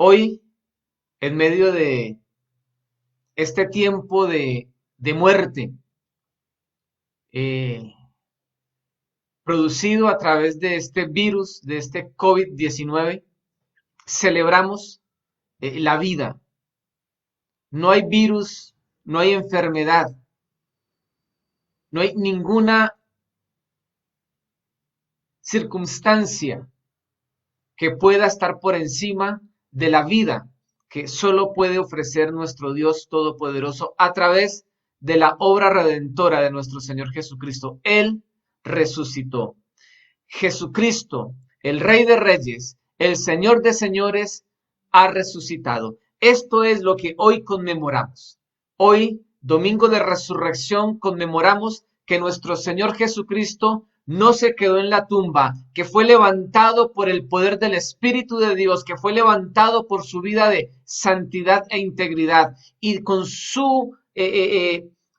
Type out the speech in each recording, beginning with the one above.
Hoy, en medio de este tiempo de muerte, eh, producido a través de este virus, de este COVID-19, celebramos la vida. No hay virus, no hay enfermedad, no hay ninguna circunstancia que pueda estar por encima de la vida que solo puede ofrecer nuestro Dios Todopoderoso a través de la obra redentora de nuestro Señor Jesucristo. Él resucitó. Jesucristo, el Rey de Reyes, el Señor de Señores, ha resucitado. Esto es lo que hoy conmemoramos. Hoy, domingo de resurrección, conmemoramos que nuestro Señor Jesucristo no se quedó en la tumba, que fue levantado por el poder del Espíritu de Dios, que fue levantado por su vida de santidad e integridad, y con su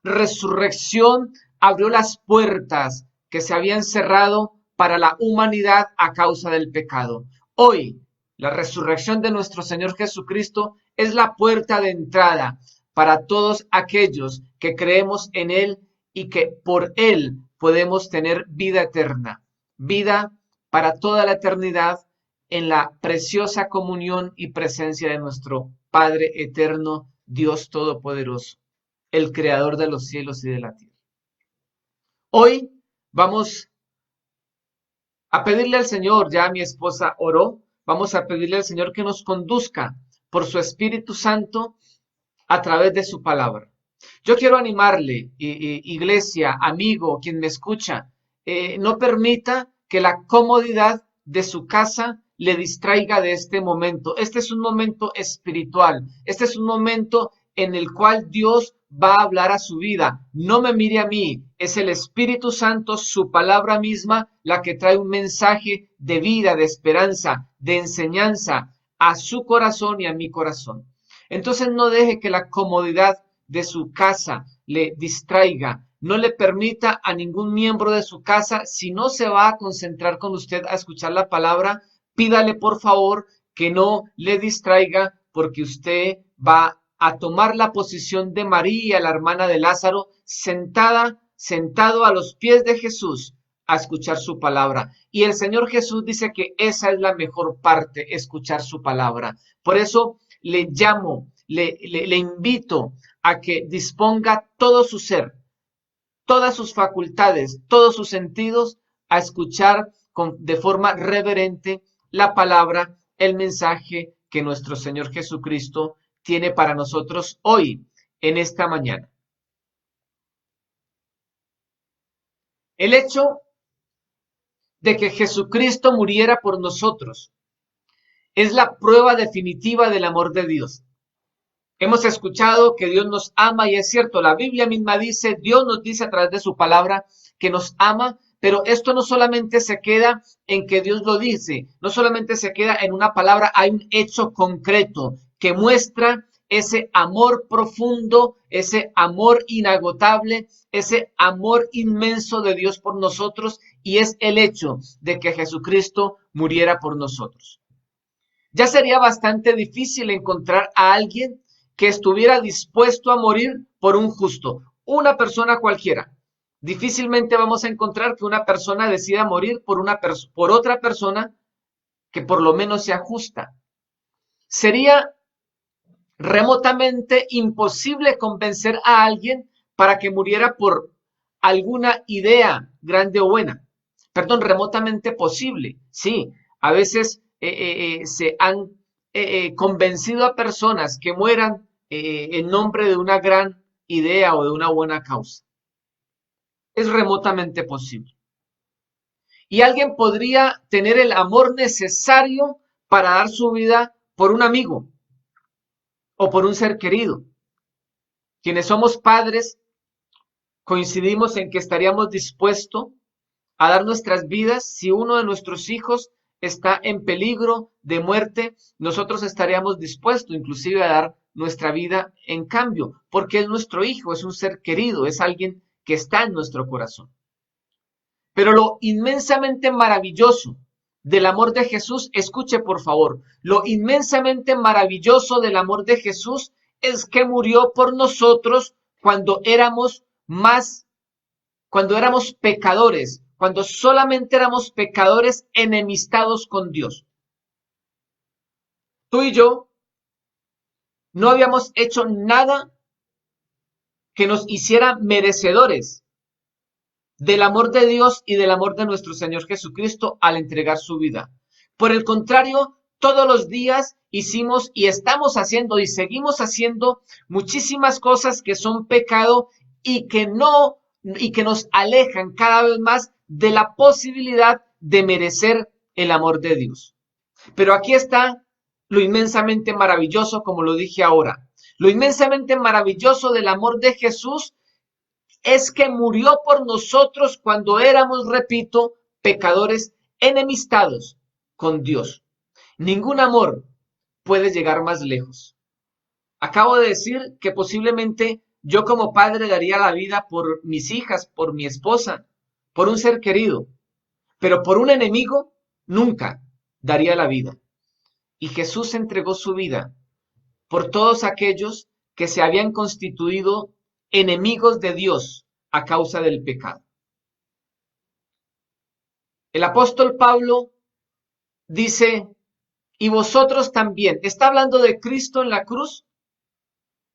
resurrección abrió las puertas que se habían cerrado para la humanidad a causa del pecado. Hoy, la resurrección de nuestro Señor Jesucristo es la puerta de entrada para todos aquellos que creemos en Él y que por Él podemos tener vida eterna, vida para toda la eternidad en la preciosa comunión y presencia de nuestro Padre eterno, Dios Todopoderoso, el Creador de los cielos y de la tierra. Hoy vamos a pedirle al Señor, ya mi esposa oró, vamos a pedirle al Señor que nos conduzca por su Espíritu Santo a través de su palabra. Yo quiero animarle, iglesia, amigo, quien me escucha, no permita que la comodidad de su casa le distraiga de este momento. Este es un momento espiritual, este es un momento en el cual Dios va a hablar a su vida. No me mire a mí, es el Espíritu Santo, su palabra misma, la que trae un mensaje de vida, de esperanza, de enseñanza a su corazón y a mi corazón. Entonces no deje que la comodidad de su casa le distraiga, no le permita a ningún miembro de su casa, si no se va a concentrar con usted a escuchar la palabra, pídale por favor que no le distraiga, porque usted va a tomar la posición de María, la hermana de Lázaro, sentado a los pies de Jesús a escuchar su palabra. Y el Señor Jesús dice que esa es la mejor parte, escuchar su palabra. Por eso le llamo, le invito a que disponga todo su ser, todas sus facultades, todos sus sentidos a escuchar de forma reverente la palabra, el mensaje que nuestro Señor Jesucristo tiene para nosotros hoy, en esta mañana. El hecho de que Jesucristo muriera por nosotros es la prueba definitiva del amor de Dios. Hemos escuchado que Dios nos ama y es cierto, la Biblia misma dice, Dios nos dice a través de su palabra que nos ama, pero esto no solamente se queda en que Dios lo dice, no solamente se queda en una palabra, hay un hecho concreto que muestra ese amor profundo, ese amor inagotable, ese amor inmenso de Dios por nosotros, y es el hecho de que Jesucristo muriera por nosotros. Ya sería bastante difícil encontrar a alguien que estuviera dispuesto a morir por un justo, una persona cualquiera. Difícilmente vamos a encontrar que una persona decida morir por otra persona que por lo menos sea justa. Sería remotamente imposible convencer a alguien para que muriera por alguna idea grande o buena. Perdón, remotamente posible. Sí, a veces se han convencido a personas que mueran en nombre de una gran idea o de una buena causa. Es remotamente posible. Y alguien podría tener el amor necesario para dar su vida por un amigo o por un ser querido. Quienes somos padres coincidimos en que estaríamos dispuestos a dar nuestras vidas si uno de nuestros hijos está en peligro de muerte. Nosotros estaríamos dispuestos inclusive a dar nuestra vida en cambio, porque es nuestro hijo, es un ser querido, es alguien que está en nuestro corazón. Pero lo inmensamente maravilloso del amor de Jesús, escuche por favor, lo inmensamente maravilloso del amor de Jesús es que murió por nosotros cuando éramos pecadores, cuando solamente éramos pecadores enemistados con Dios. Tú y yo no habíamos hecho nada que nos hiciera merecedores del amor de Dios y del amor de nuestro Señor Jesucristo al entregar su vida. Por el contrario, todos los días hicimos y estamos haciendo y seguimos haciendo muchísimas cosas que son pecado y que nos alejan cada vez más de la posibilidad de merecer el amor de Dios. Pero aquí está lo inmensamente maravilloso, como lo dije ahora. Lo inmensamente maravilloso del amor de Jesús es que murió por nosotros cuando éramos, repito, pecadores enemistados con Dios. Ningún amor puede llegar más lejos. Acabo de decir que posiblemente yo como padre daría la vida por mis hijas, por mi esposa, por un ser querido, pero por un enemigo nunca daría la vida. Y Jesús entregó su vida por todos aquellos que se habían constituido enemigos de Dios a causa del pecado. El apóstol Pablo dice, y vosotros también, está hablando de Cristo en la cruz,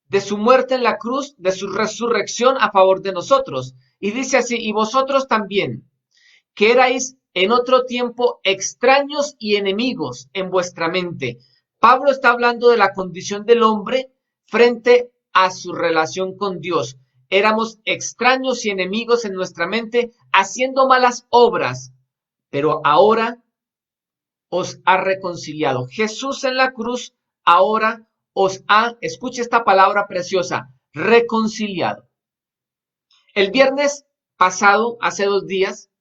de su muerte en la cruz, de su resurrección a favor de nosotros. Y dice así, y vosotros también, que erais en otro tiempo extraños y enemigos en vuestra mente. Pablo está hablando de la condición del hombre frente a su relación con Dios. Éramos extraños y enemigos en nuestra mente, haciendo malas obras, pero ahora os ha reconciliado. Jesús en la cruz ahora os ha, escuche esta palabra preciosa, reconciliado. El viernes pasado, hace 2 días,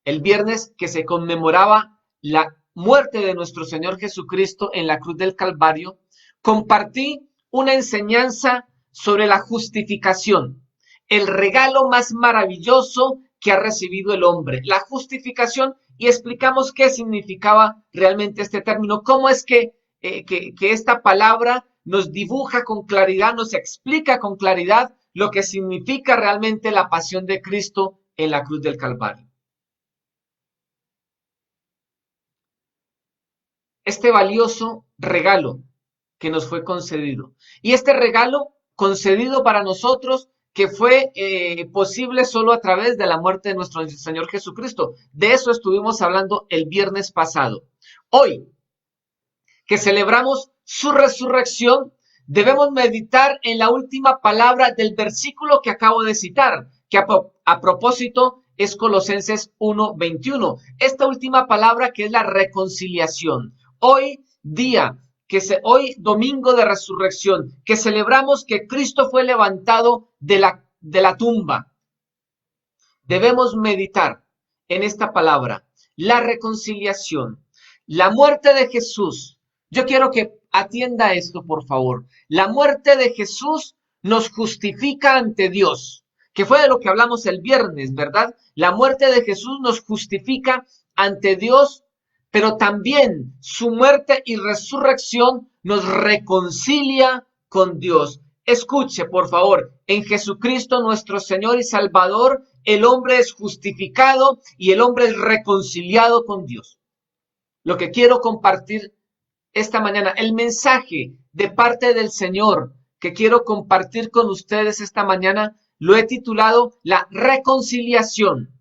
el viernes que se conmemoraba la muerte de nuestro Señor Jesucristo en la cruz del Calvario, compartí una enseñanza sobre la justificación, el regalo más maravilloso que ha recibido el hombre, la justificación, y explicamos qué significaba realmente este término, cómo es que esta palabra nos dibuja con claridad, nos explica con claridad lo que significa realmente la pasión de Cristo en la cruz del Calvario. Este valioso regalo que nos fue concedido. Y este regalo concedido para nosotros que fue posible solo a través de la muerte de nuestro Señor Jesucristo. De eso estuvimos hablando el viernes pasado. Hoy, que celebramos su resurrección, debemos meditar en la última palabra del versículo que acabo de citar, que a propósito es Colosenses 1:21. Esta última palabra que es la reconciliación. Hoy domingo de resurrección, que celebramos que Cristo fue levantado de la tumba. Debemos meditar en esta palabra, la reconciliación, la muerte de Jesús. Yo quiero que atienda esto, por favor. La muerte de Jesús nos justifica ante Dios, que fue de lo que hablamos el viernes, ¿verdad? La muerte de Jesús nos justifica ante Dios, pero también su muerte y resurrección nos reconcilia con Dios. Escuche, por favor, en Jesucristo nuestro Señor y Salvador, el hombre es justificado y el hombre es reconciliado con Dios. Lo que quiero compartir esta mañana, el mensaje de parte del Señor que quiero compartir con ustedes esta mañana, lo he titulado La reconciliación,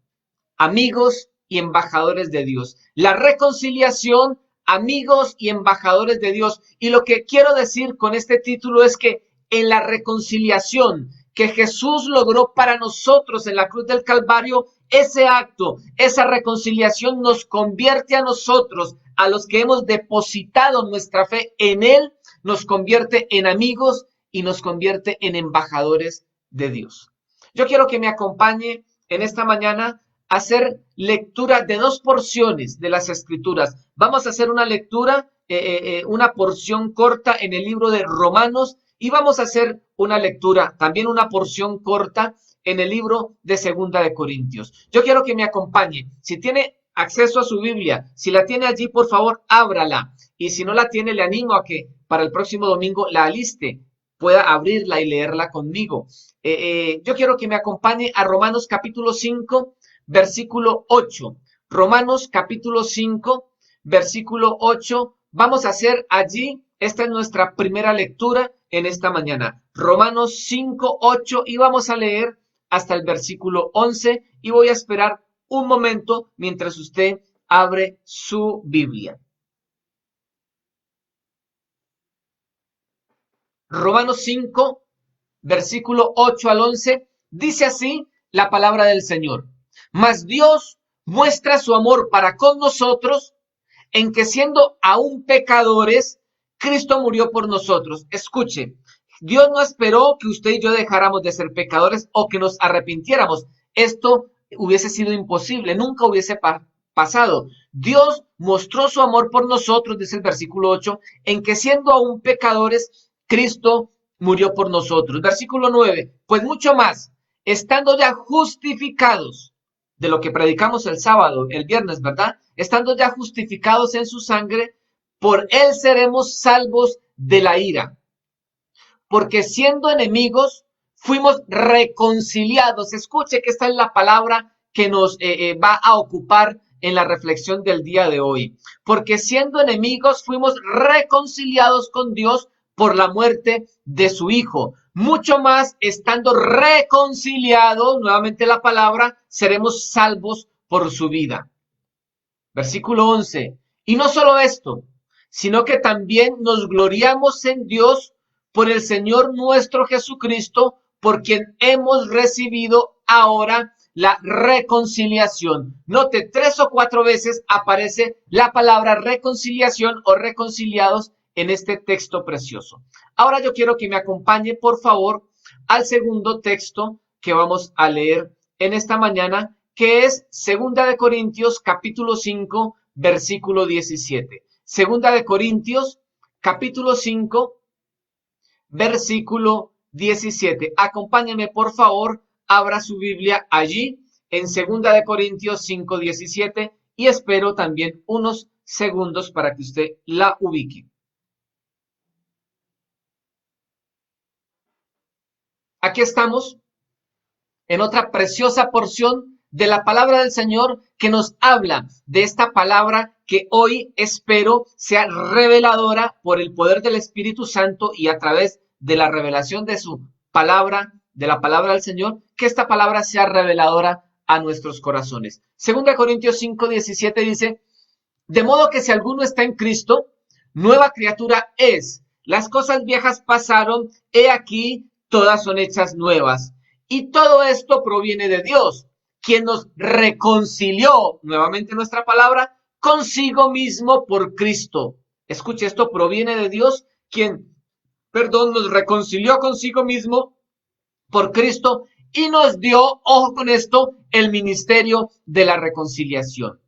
amigos y embajadores de Dios. La reconciliación, amigos y embajadores de Dios. Y lo que quiero decir con este título es que en la reconciliación que Jesús logró para nosotros en la cruz del Calvario, ese acto, esa reconciliación nos convierte a nosotros, a los que hemos depositado nuestra fe en Él, nos convierte en amigos y nos convierte en embajadores de Dios. Yo quiero que me acompañe en esta mañana a hacer lectura de 2 porciones de las Escrituras. Vamos a hacer una lectura, una porción corta en el libro de Romanos, y vamos a hacer una lectura, también una porción corta en el libro de Segunda de Corintios. Yo quiero que me acompañe. Si tiene acceso a su Biblia. Si la tiene allí, por favor, ábrala. Y si no la tiene, le animo a que para el próximo domingo la aliste, pueda abrirla y leerla conmigo. Yo quiero que me acompañe a Romanos capítulo 5, versículo 8. Romanos capítulo 5, versículo 8. Vamos a hacer allí, esta es nuestra primera lectura en esta mañana. Romanos 5, 8 y vamos a leer hasta el versículo 11 y voy a esperar un momento mientras usted abre su Biblia. Romanos 5, versículo 8 al 11, dice así la palabra del Señor. Mas Dios muestra su amor para con nosotros en que siendo aún pecadores, Cristo murió por nosotros. Escuche, Dios no esperó que usted y yo dejáramos de ser pecadores o que nos arrepintiéramos. Esto hubiese sido imposible, nunca hubiese pasado. Dios mostró su amor por nosotros, dice el versículo 8, en que siendo aún pecadores, Cristo murió por nosotros. Versículo 9, pues mucho más, estando ya justificados, de lo que predicamos el sábado, el viernes, ¿verdad? Estando ya justificados en su sangre, por él seremos salvos de la ira. Porque siendo enemigos, fuimos reconciliados. Escuche que esta es la palabra que nos va a ocupar en la reflexión del día de hoy. Porque siendo enemigos, fuimos reconciliados con Dios por la muerte de su Hijo. Mucho más, estando reconciliados, nuevamente la palabra, seremos salvos por su vida. Versículo 11. Y no solo esto, sino que también nos gloriamos en Dios por el Señor nuestro Jesucristo, por quien hemos recibido ahora la reconciliación. Note, 3 o 4 veces aparece la palabra reconciliación o reconciliados en este texto precioso. Ahora yo quiero que me acompañe, por favor, al segundo texto que vamos a leer en esta mañana, que es 2 de Corintios, capítulo 5, versículo 17. 2 de Corintios, capítulo 5, versículo 17. Acompáñeme, por favor, abra su Biblia allí en 2 de Corintios 5, 17 y espero también unos segundos para que usted la ubique. Aquí estamos en otra preciosa porción de la palabra del Señor que nos habla de esta palabra que hoy espero sea reveladora por el poder del Espíritu Santo y a través de la revelación de su palabra, de la palabra del Señor, que esta palabra sea reveladora a nuestros corazones. 2 Corintios 5, 17 dice, de modo que si alguno está en Cristo, nueva criatura es. Las cosas viejas pasaron, he aquí, todas son hechas nuevas. Y todo esto proviene de Dios, quien nos reconcilió, nuevamente nuestra palabra, consigo mismo por Cristo. Escuche, esto proviene de Dios, quien, nos reconcilió consigo mismo por Cristo y nos dio, ojo con esto, el ministerio de la reconciliación.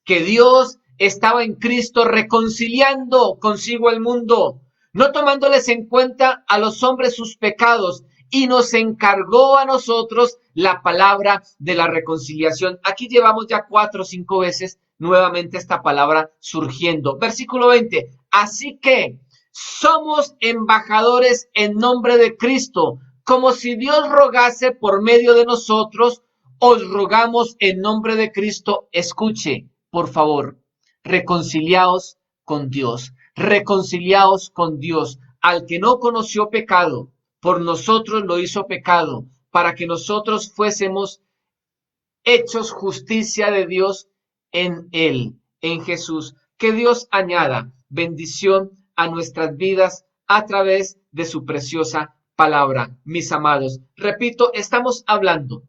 Que Dios estaba en Cristo reconciliando consigo el mundo, no tomándoles en cuenta a los hombres sus pecados, y nos encargó a nosotros la palabra de la reconciliación. Aquí llevamos ya 4 o 5 veces nuevamente esta palabra surgiendo. Versículo 20. Así que somos embajadores en nombre de Cristo, como si Dios rogase por medio de nosotros, os rogamos en nombre de Cristo. Escuche, por favor, reconciliaos con Dios, reconciliaos con Dios, al que no conoció pecado, por nosotros lo hizo pecado, para que nosotros fuésemos hechos justicia de Dios en él, en Jesús. Que Dios añada bendición a nuestras vidas a través de su preciosa palabra, mis amados. Repito, estamos hablando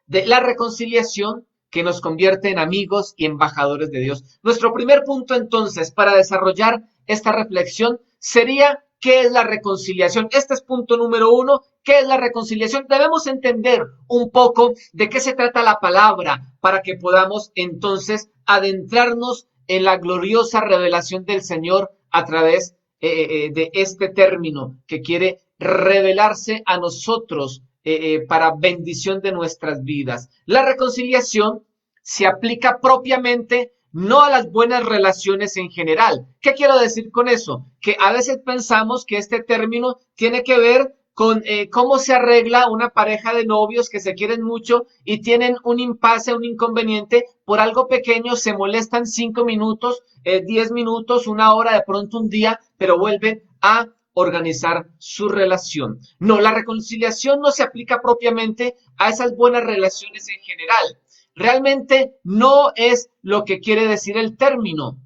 de la reconciliación que nos convierte en amigos y embajadores de Dios. Nuestro primer punto entonces para desarrollar esta reflexión sería ¿qué es la reconciliación? Este es punto número 1. ¿Qué es la reconciliación? Debemos entender un poco de qué se trata la palabra para que podamos entonces adentrarnos en la gloriosa revelación del Señor a través de este término que quiere revelarse a nosotros para bendición de nuestras vidas. La reconciliación se aplica propiamente no a las buenas relaciones en general. ¿Qué quiero decir con eso? Que a veces pensamos que este término tiene que ver con cómo se arregla una pareja de novios que se quieren mucho y tienen un impasse, un inconveniente por algo pequeño, se molestan 5 minutos, 10 minutos, una hora, de pronto un día, pero vuelven a organizar su relación. No, la reconciliación no se aplica propiamente a esas buenas relaciones en general. Realmente no es lo que quiere decir el término,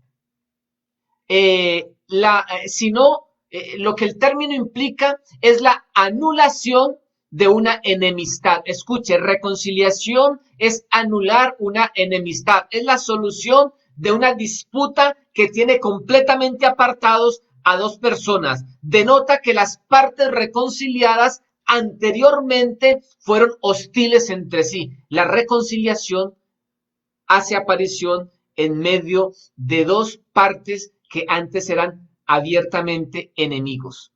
sino lo que el término implica es la anulación de una enemistad. Escuche, reconciliación es anular una enemistad, es la solución de una disputa que tiene completamente apartados a dos personas. Denota que las partes reconciliadas anteriormente fueron hostiles entre sí. La reconciliación hace aparición en medio de dos partes que antes eran abiertamente enemigos.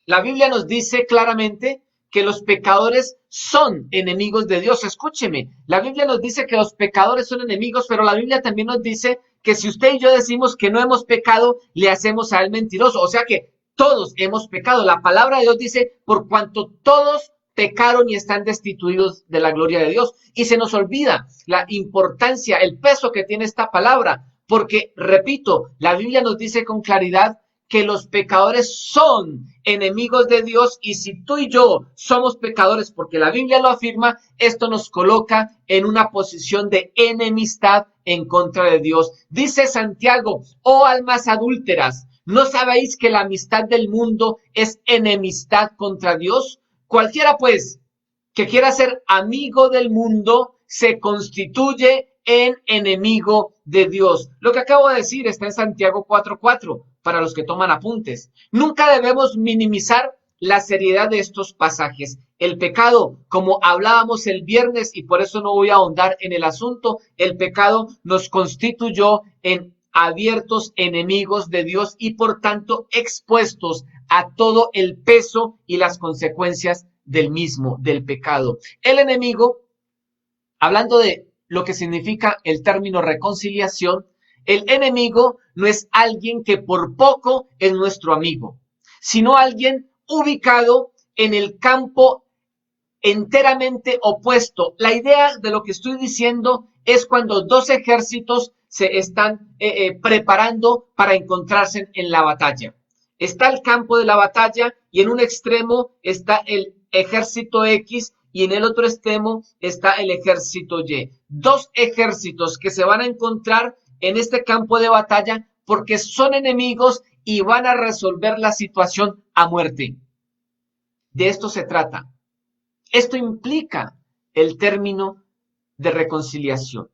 La Biblia nos dice claramente que los pecadores son enemigos de Dios. Escúcheme, la Biblia nos dice que los pecadores son enemigos, pero la Biblia también nos dice que si usted y yo decimos que no hemos pecado, le hacemos a él mentiroso. O sea que todos hemos pecado. La palabra de Dios dice, por cuanto todos pecaron y están destituidos de la gloria de Dios. Y se nos olvida la importancia, el peso que tiene esta palabra, porque, repito, la Biblia nos dice con claridad que los pecadores son enemigos de Dios, y si tú y yo somos pecadores porque la Biblia lo afirma, esto nos coloca en una posición de enemistad en contra de Dios. Dice Santiago: oh almas adúlteras, ¿no sabéis que la amistad del mundo es enemistad contra Dios? Cualquiera pues que quiera ser amigo del mundo se constituye en enemigo de Dios. Lo que acabo de decir está en Santiago 4:4, para los que toman apuntes. Nunca debemos minimizar la seriedad de estos pasajes. El pecado, como hablábamos el viernes, y por eso no voy a ahondar en el asunto, el pecado nos constituyó en abiertos enemigos de Dios y por tanto expuestos a todo el peso y las consecuencias del mismo, del pecado. El enemigo, hablando de lo que significa el término reconciliación, el enemigo no es alguien que por poco es nuestro amigo, sino alguien ubicado en el campo enteramente opuesto. La idea de lo que estoy diciendo es cuando dos ejércitos se están preparando para encontrarse en la batalla. Está el campo de la batalla y en un extremo está el ejército X y en el otro extremo está el ejército Y. Dos ejércitos que se van a encontrar en este campo de batalla porque son enemigos y van a resolver la situación a muerte. De esto se trata. Esto implica el término de reconciliación.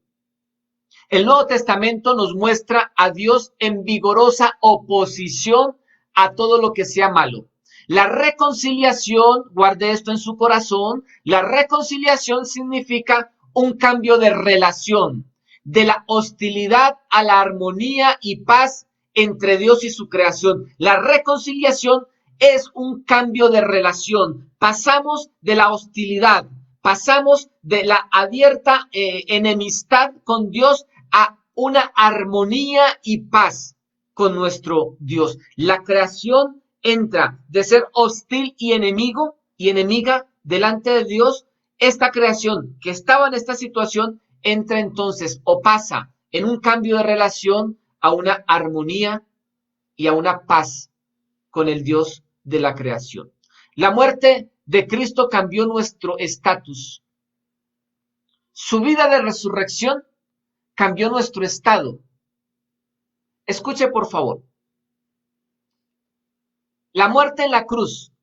El Nuevo Testamento nos muestra a Dios en vigorosa oposición a todo lo que sea malo. La reconciliación, guarde esto en su corazón, la reconciliación significa un cambio de relación, de la hostilidad a la armonía y paz entre Dios y su creación. La reconciliación es un cambio de relación. Pasamos de la hostilidad, pasamos de la abierta enemistad con Dios a una armonía y paz con nuestro Dios. La creación entra de ser hostil y enemigo y enemiga delante de Dios. Esta creación que estaba en esta situación entra entonces o pasa en un cambio de relación a una armonía y a una paz con el Dios de la creación. La muerte de Cristo cambió nuestro estatus. Su vida de resurrección cambió nuestro estado. Escuche, por favor. La muerte en la cruz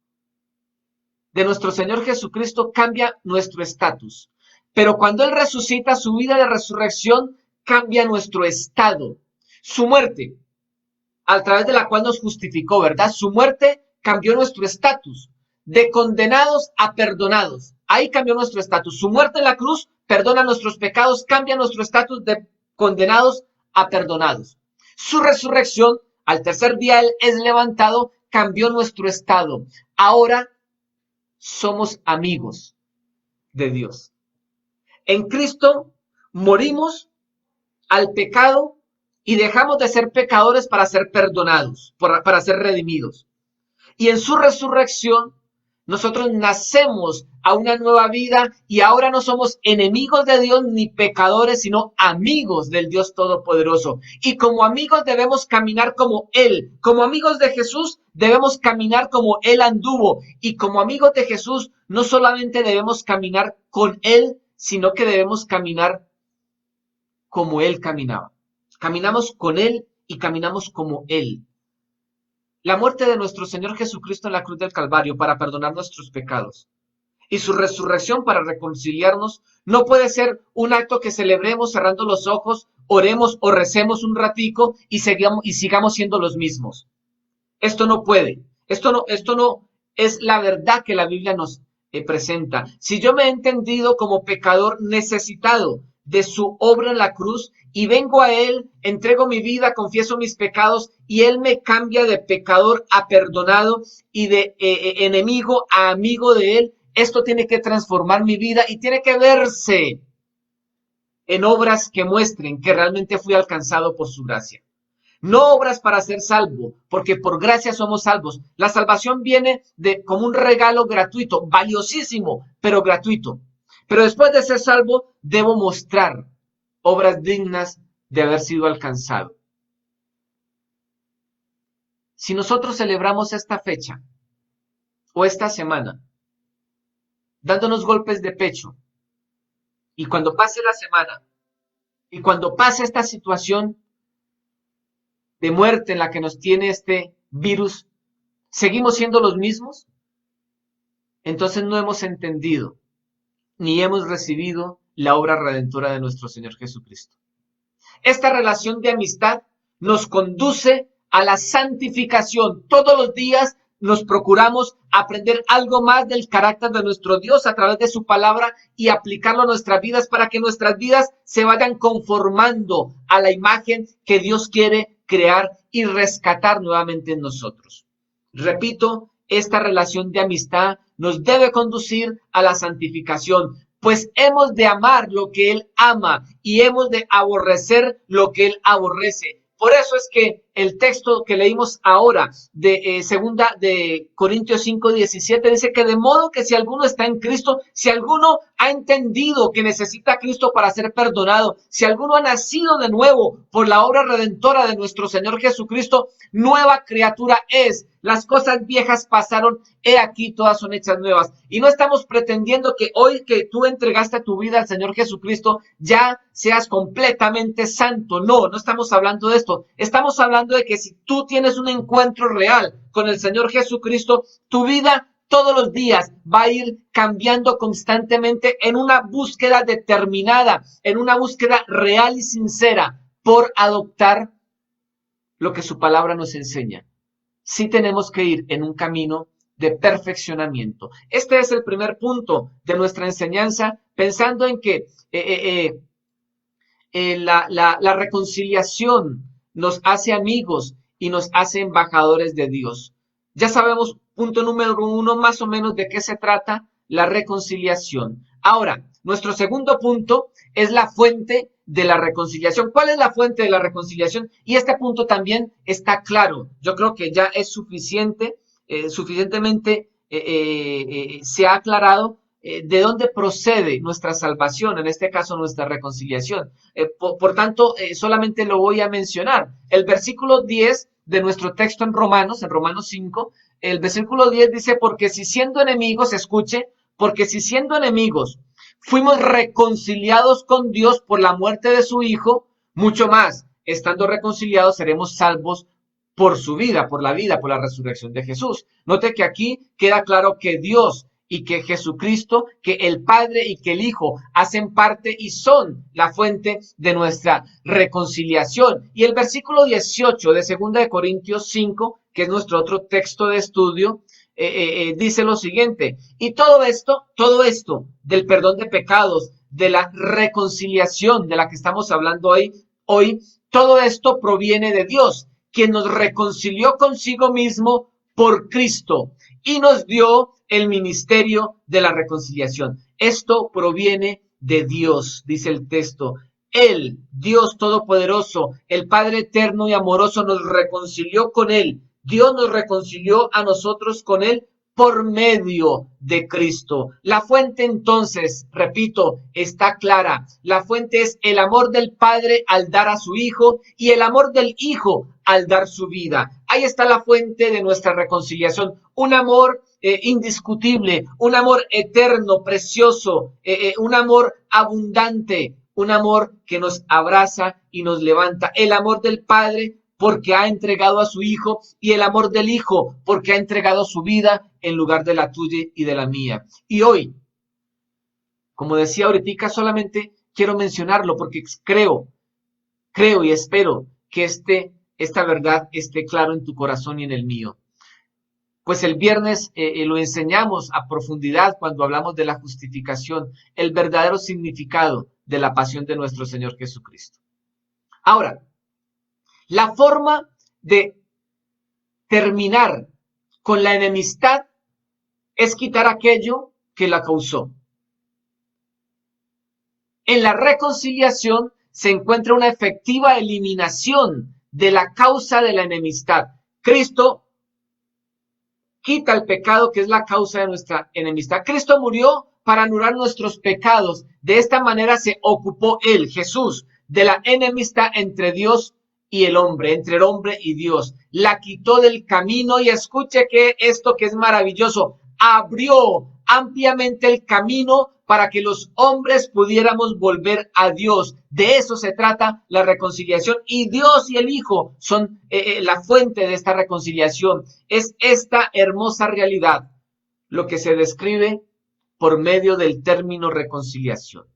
de nuestro Señor Jesucristo cambia nuestro estatus. Pero cuando Él resucita, su vida de resurrección cambia nuestro estado. Su muerte, a través de la cual nos justificó, ¿verdad? Su muerte cambió nuestro estatus. De condenados a perdonados. Ahí cambió nuestro estatus. Su muerte en la cruz perdona nuestros pecados, cambia nuestro estatus de condenados a perdonados. Su resurrección, al tercer día Él es levantado, cambió nuestro estado. Ahora somos amigos de Dios. En Cristo, morimos al pecado y dejamos de ser pecadores para ser perdonados, para ser redimidos. Y en su resurrección, nosotros nacemos a una nueva vida y ahora no somos enemigos de Dios ni pecadores, sino amigos del Dios Todopoderoso. Y como amigos debemos caminar como Él. Como amigos de Jesús debemos caminar como Él anduvo. Y como amigos de Jesús no solamente debemos caminar con Él, sino que debemos caminar como Él caminaba. Caminamos con Él y caminamos como Él. La muerte de nuestro Señor Jesucristo en la cruz del Calvario para perdonar nuestros pecados y su resurrección para reconciliarnos no puede ser un acto que celebremos cerrando los ojos, oremos o recemos un ratico y sigamos siendo los mismos. Esto no puede. Esto no es la verdad que la Biblia nos presenta. Si yo me he entendido como pecador necesitado de su obra en la cruz y vengo a Él, entrego mi vida, confieso mis pecados y Él me cambia de pecador a perdonado y de enemigo a amigo de Él, esto tiene que transformar mi vida y tiene que verse en obras que muestren que realmente fui alcanzado por su gracia. No obras para ser salvo, porque por gracia somos salvos. La salvación viene como un regalo gratuito, valiosísimo, pero gratuito. Pero después de ser salvo, debo mostrar obras dignas de haber sido alcanzado. Si nosotros celebramos esta fecha o esta semana, dándonos golpes de pecho, y cuando pase la semana, y cuando pase esta situación de muerte en la que nos tiene este virus, ¿seguimos siendo los mismos? Entonces no hemos entendido ni hemos recibido la obra redentora de nuestro Señor Jesucristo. Esta relación de amistad nos conduce a la santificación. Todos los días nos procuramos aprender algo más del carácter de nuestro Dios a través de su palabra y aplicarlo a nuestras vidas para que nuestras vidas se vayan conformando a la imagen que Dios quiere crear y rescatar nuevamente en nosotros. Repito, esta relación de amistad nos debe conducir a la santificación, pues hemos de amar lo que Él ama y hemos de aborrecer lo que Él aborrece. Por eso es que el texto que leímos ahora de segunda de Corintios 5:17 dice que de modo que si alguno está en Cristo, si alguno ha entendido que necesita a Cristo para ser perdonado, si alguno ha nacido de nuevo por la obra redentora de nuestro Señor Jesucristo, nueva criatura es. Las cosas viejas pasaron, he aquí todas son hechas nuevas. Y no estamos pretendiendo que hoy que tú entregaste tu vida al Señor Jesucristo ya seas completamente santo. No, no estamos hablando de esto. Estamos hablando de que si tú tienes un encuentro real con el Señor Jesucristo, tu vida todos los días va a ir cambiando constantemente en una búsqueda determinada, en una búsqueda real y sincera por adoptar lo que su palabra nos enseña. Sí tenemos que ir en un camino de perfeccionamiento. Este es el primer punto de nuestra enseñanza, pensando en que la reconciliación nos hace amigos y nos hace embajadores de Dios. Ya sabemos, punto número 1, más o menos de qué se trata la reconciliación. Ahora, nuestro segundo punto es la fuente de la reconciliación. ¿Cuál es la fuente de la reconciliación? Y este punto también está claro. Yo creo que ya es suficientemente se ha aclarado de dónde procede nuestra salvación, en este caso nuestra reconciliación. Por tanto, solamente lo voy a mencionar. El versículo 10 de nuestro texto en Romanos 5, el versículo 10 dice, porque si siendo enemigos, escuche, porque si siendo enemigos fuimos reconciliados con Dios por la muerte de su Hijo, mucho más, estando reconciliados, seremos salvos por su vida, por la resurrección de Jesús. Note que aquí queda claro que Dios y que Jesucristo, que el Padre y que el Hijo hacen parte y son la fuente de nuestra reconciliación. Y el versículo 18 de 2 de Corintios 5, que es nuestro otro texto de estudio, dice lo siguiente, y todo esto del perdón de pecados, de la reconciliación de la que estamos hablando hoy, todo esto proviene de Dios, quien nos reconcilió consigo mismo por Cristo y nos dio el ministerio de la reconciliación. Esto proviene de Dios, dice el texto. Él, Dios Todopoderoso, el Padre eterno y amoroso, nos reconcilió con Él. Dios nos reconcilió a nosotros con Él por medio de Cristo. La fuente entonces, repito, está clara. La fuente es el amor del Padre al dar a su Hijo y el amor del Hijo al dar su vida. Ahí está la fuente de nuestra reconciliación. Un amor indiscutible, un amor eterno, precioso, un amor abundante, un amor que nos abraza y nos levanta. El amor del Padre porque ha entregado a su Hijo y el amor del Hijo porque ha entregado su vida en lugar de la tuya y de la mía. Y hoy, como decía ahorita, solamente quiero mencionarlo porque creo y espero que esta verdad esté claro en tu corazón y en el mío. Pues el viernes lo enseñamos a profundidad cuando hablamos de la justificación, el verdadero significado de la pasión de nuestro Señor Jesucristo. Ahora, la forma de terminar con la enemistad es quitar aquello que la causó. En la reconciliación se encuentra una efectiva eliminación de la causa de la enemistad. Cristo quita el pecado que es la causa de nuestra enemistad. Cristo murió para anular nuestros pecados. De esta manera se ocupó Él, Jesús, de la enemistad entre Dios y el hombre, entre el hombre y Dios. La quitó del camino y escuche que esto que es maravilloso, abrió ampliamente el camino para que los hombres pudiéramos volver a Dios. De eso se trata la reconciliación y Dios y el Hijo son la fuente de esta reconciliación. Es esta hermosa realidad lo que se describe por medio del término reconciliación.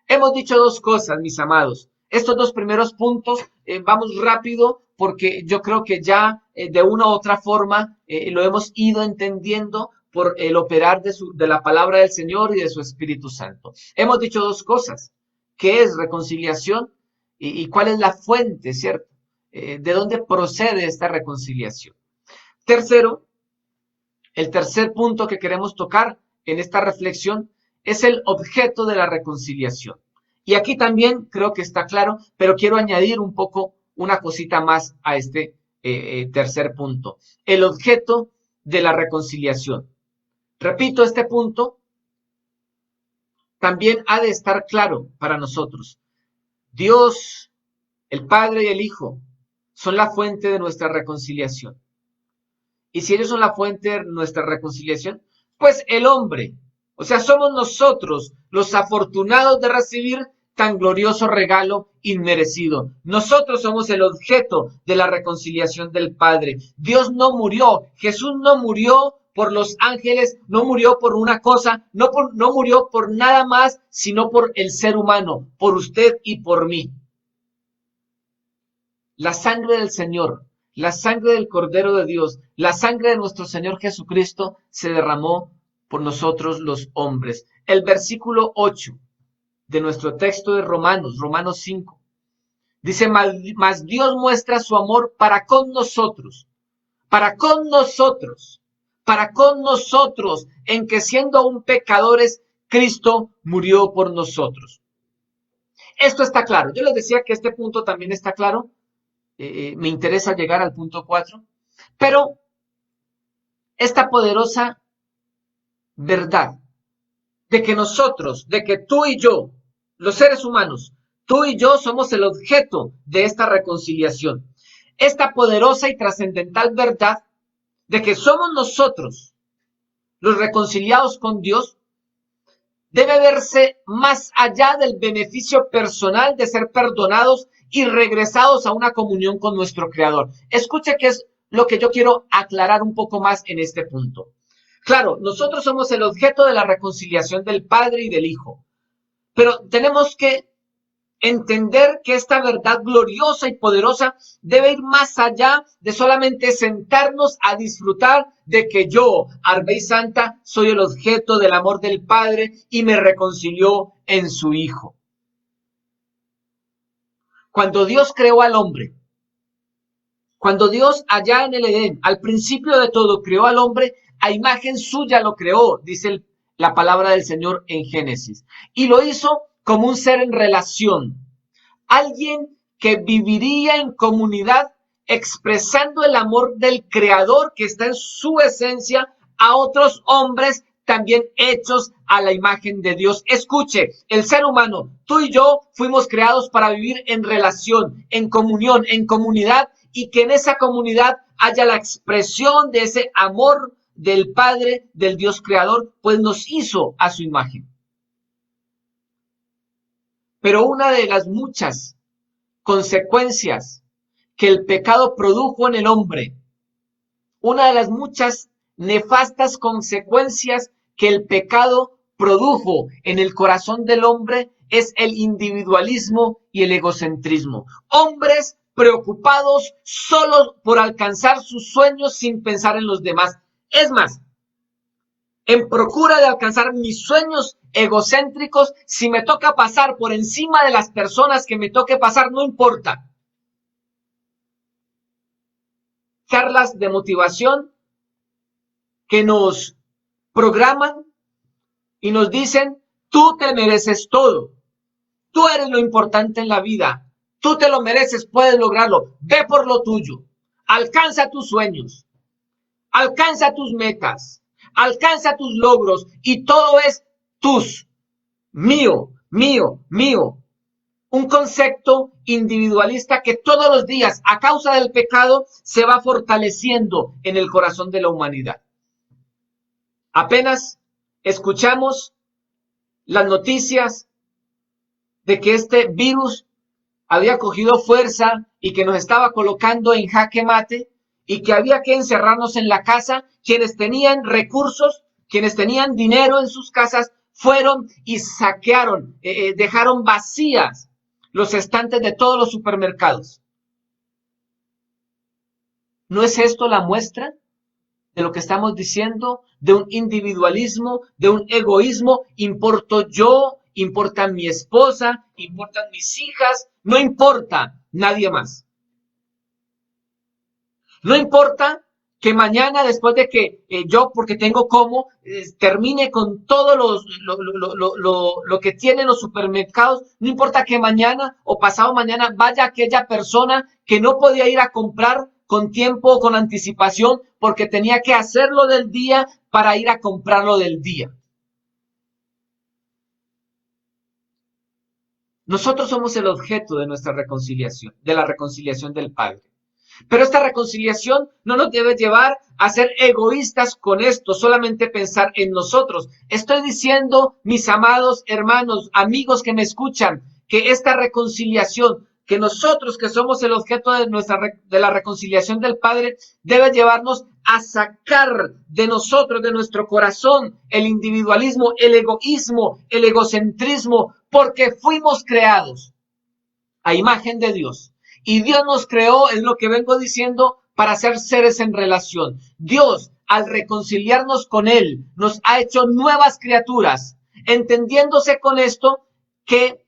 Hemos dicho dos cosas, mis amados. Estos dos primeros puntos, vamos rápido porque yo creo que ya de una u otra forma lo hemos ido entendiendo por el operar de la palabra del Señor y de su Espíritu Santo. Hemos dicho dos cosas. ¿Qué es reconciliación? Y cuál es la fuente, ¿cierto? ¿De dónde procede esta reconciliación? Tercero, el tercer punto que queremos tocar en esta reflexión es el objeto de la reconciliación. Y aquí también creo que está claro, pero quiero añadir un poco una cosita más a este tercer punto. El objeto de la reconciliación. Repito, este punto también ha de estar claro para nosotros. Dios, el Padre y el Hijo son la fuente de nuestra reconciliación. Y si ellos son la fuente de nuestra reconciliación, pues el hombre, o sea, somos nosotros los afortunados de recibir tan glorioso regalo inmerecido. Nosotros somos el objeto de la reconciliación del Padre. Dios no murió, Jesús no murió por los ángeles, no murió por una cosa, no murió por nada más, sino por el ser humano, por usted y por mí. La sangre del Señor, la sangre del Cordero de Dios, la sangre de nuestro Señor Jesucristo se derramó por nosotros los hombres. El versículo 8 de nuestro texto de Romanos 5, dice, mas Dios muestra su amor para con nosotros, en que siendo aún pecadores, Cristo murió por nosotros. Esto está claro. Yo les decía que este punto también está claro. Me interesa llegar al punto 4, pero esta poderosa verdad de que nosotros, de que tú y yo, los seres humanos, tú y yo somos el objeto de esta reconciliación. Esta poderosa y trascendental verdad de que somos nosotros los reconciliados con Dios debe verse más allá del beneficio personal de ser perdonados y regresados a una comunión con nuestro Creador. Escuche que es lo que yo quiero aclarar un poco más en este punto. Claro, nosotros somos el objeto de la reconciliación del Padre y del Hijo, pero tenemos que entender que esta verdad gloriosa y poderosa debe ir más allá de solamente sentarnos a disfrutar de que yo, Arbey Santa, soy el objeto del amor del Padre y me reconcilió en su Hijo. Cuando Dios creó al hombre, cuando Dios allá en el Edén, al principio de todo, creó al hombre, a imagen suya lo creó, dice la palabra del Señor en Génesis. Y lo hizo como un ser en relación, alguien que viviría en comunidad expresando el amor del Creador que está en su esencia a otros hombres también hechos a la imagen de Dios. Escuche, el ser humano, tú y yo fuimos creados para vivir en relación, en comunión, en comunidad, y que en esa comunidad haya la expresión de ese amor del Padre, del Dios Creador, pues nos hizo a su imagen. Pero una de las muchas consecuencias que el pecado produjo en el hombre, una de las muchas nefastas consecuencias que el pecado produjo en el corazón del hombre es el individualismo y el egocentrismo. Hombres preocupados solo por alcanzar sus sueños sin pensar en los demás. Es más, en procura de alcanzar mis sueños egocéntricos, si me toca pasar por encima de las personas que me toque pasar, no importa. Charlas de motivación que nos programan y nos dicen, tú te mereces todo, tú eres lo importante en la vida, tú te lo mereces, puedes lograrlo, ve por lo tuyo, alcanza tus sueños, alcanza tus metas, alcanza tus logros y todo es tus, mío, mío, mío. Un concepto individualista que todos los días, a causa del pecado, se va fortaleciendo en el corazón de la humanidad. Apenas escuchamos las noticias de que este virus había cogido fuerza y que nos estaba colocando en jaque mate y que había que encerrarnos en la casa. Quienes tenían recursos, quienes tenían dinero en sus casas, fueron y saquearon, dejaron vacías los estantes de todos los supermercados. ¿No es esto la muestra de lo que estamos diciendo? De un individualismo, de un egoísmo. Importo yo, importa mi esposa, importan mis hijas, no importa nadie más. No importa que mañana, después de que yo, porque tengo como, termine con todo lo que tienen los supermercados, no importa que mañana o pasado mañana vaya aquella persona que no podía ir a comprar con tiempo o con anticipación porque tenía que hacerlo del día para ir a comprarlo del día. Nosotros somos el objeto de nuestra reconciliación, de la reconciliación del Padre. Pero esta reconciliación no nos debe llevar a ser egoístas con esto, solamente pensar en nosotros. Estoy diciendo, mis amados hermanos, amigos que me escuchan, que esta reconciliación, que nosotros que somos el objeto de la reconciliación del Padre, debe llevarnos a sacar de nosotros, de nuestro corazón, el individualismo, el egoísmo, el egocentrismo, porque fuimos creados a imagen de Dios. Y Dios nos creó, es lo que vengo diciendo, para ser seres en relación. Dios, al reconciliarnos con Él, nos ha hecho nuevas criaturas, entendiéndose con esto que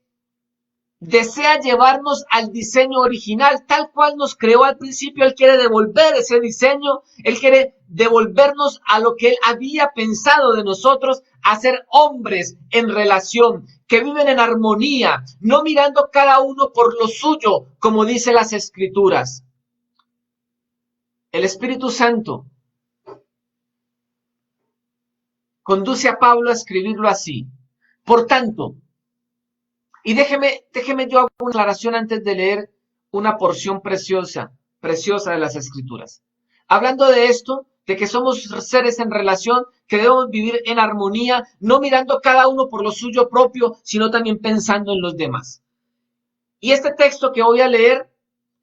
desea llevarnos al diseño original, tal cual nos creó al principio. Él quiere devolver ese diseño, Él quiere devolvernos a lo que Él había pensado de nosotros, a ser hombres en relación, que viven en armonía, no mirando cada uno por lo suyo, como dice las Escrituras. El Espíritu Santo conduce a Pablo a escribirlo así. Por tanto, y déjeme yo hago una aclaración antes de leer una porción preciosa de las Escrituras. Hablando de esto, de que somos seres en relación, que debemos vivir en armonía, no mirando cada uno por lo suyo propio, sino también pensando en los demás. Y este texto que voy a leer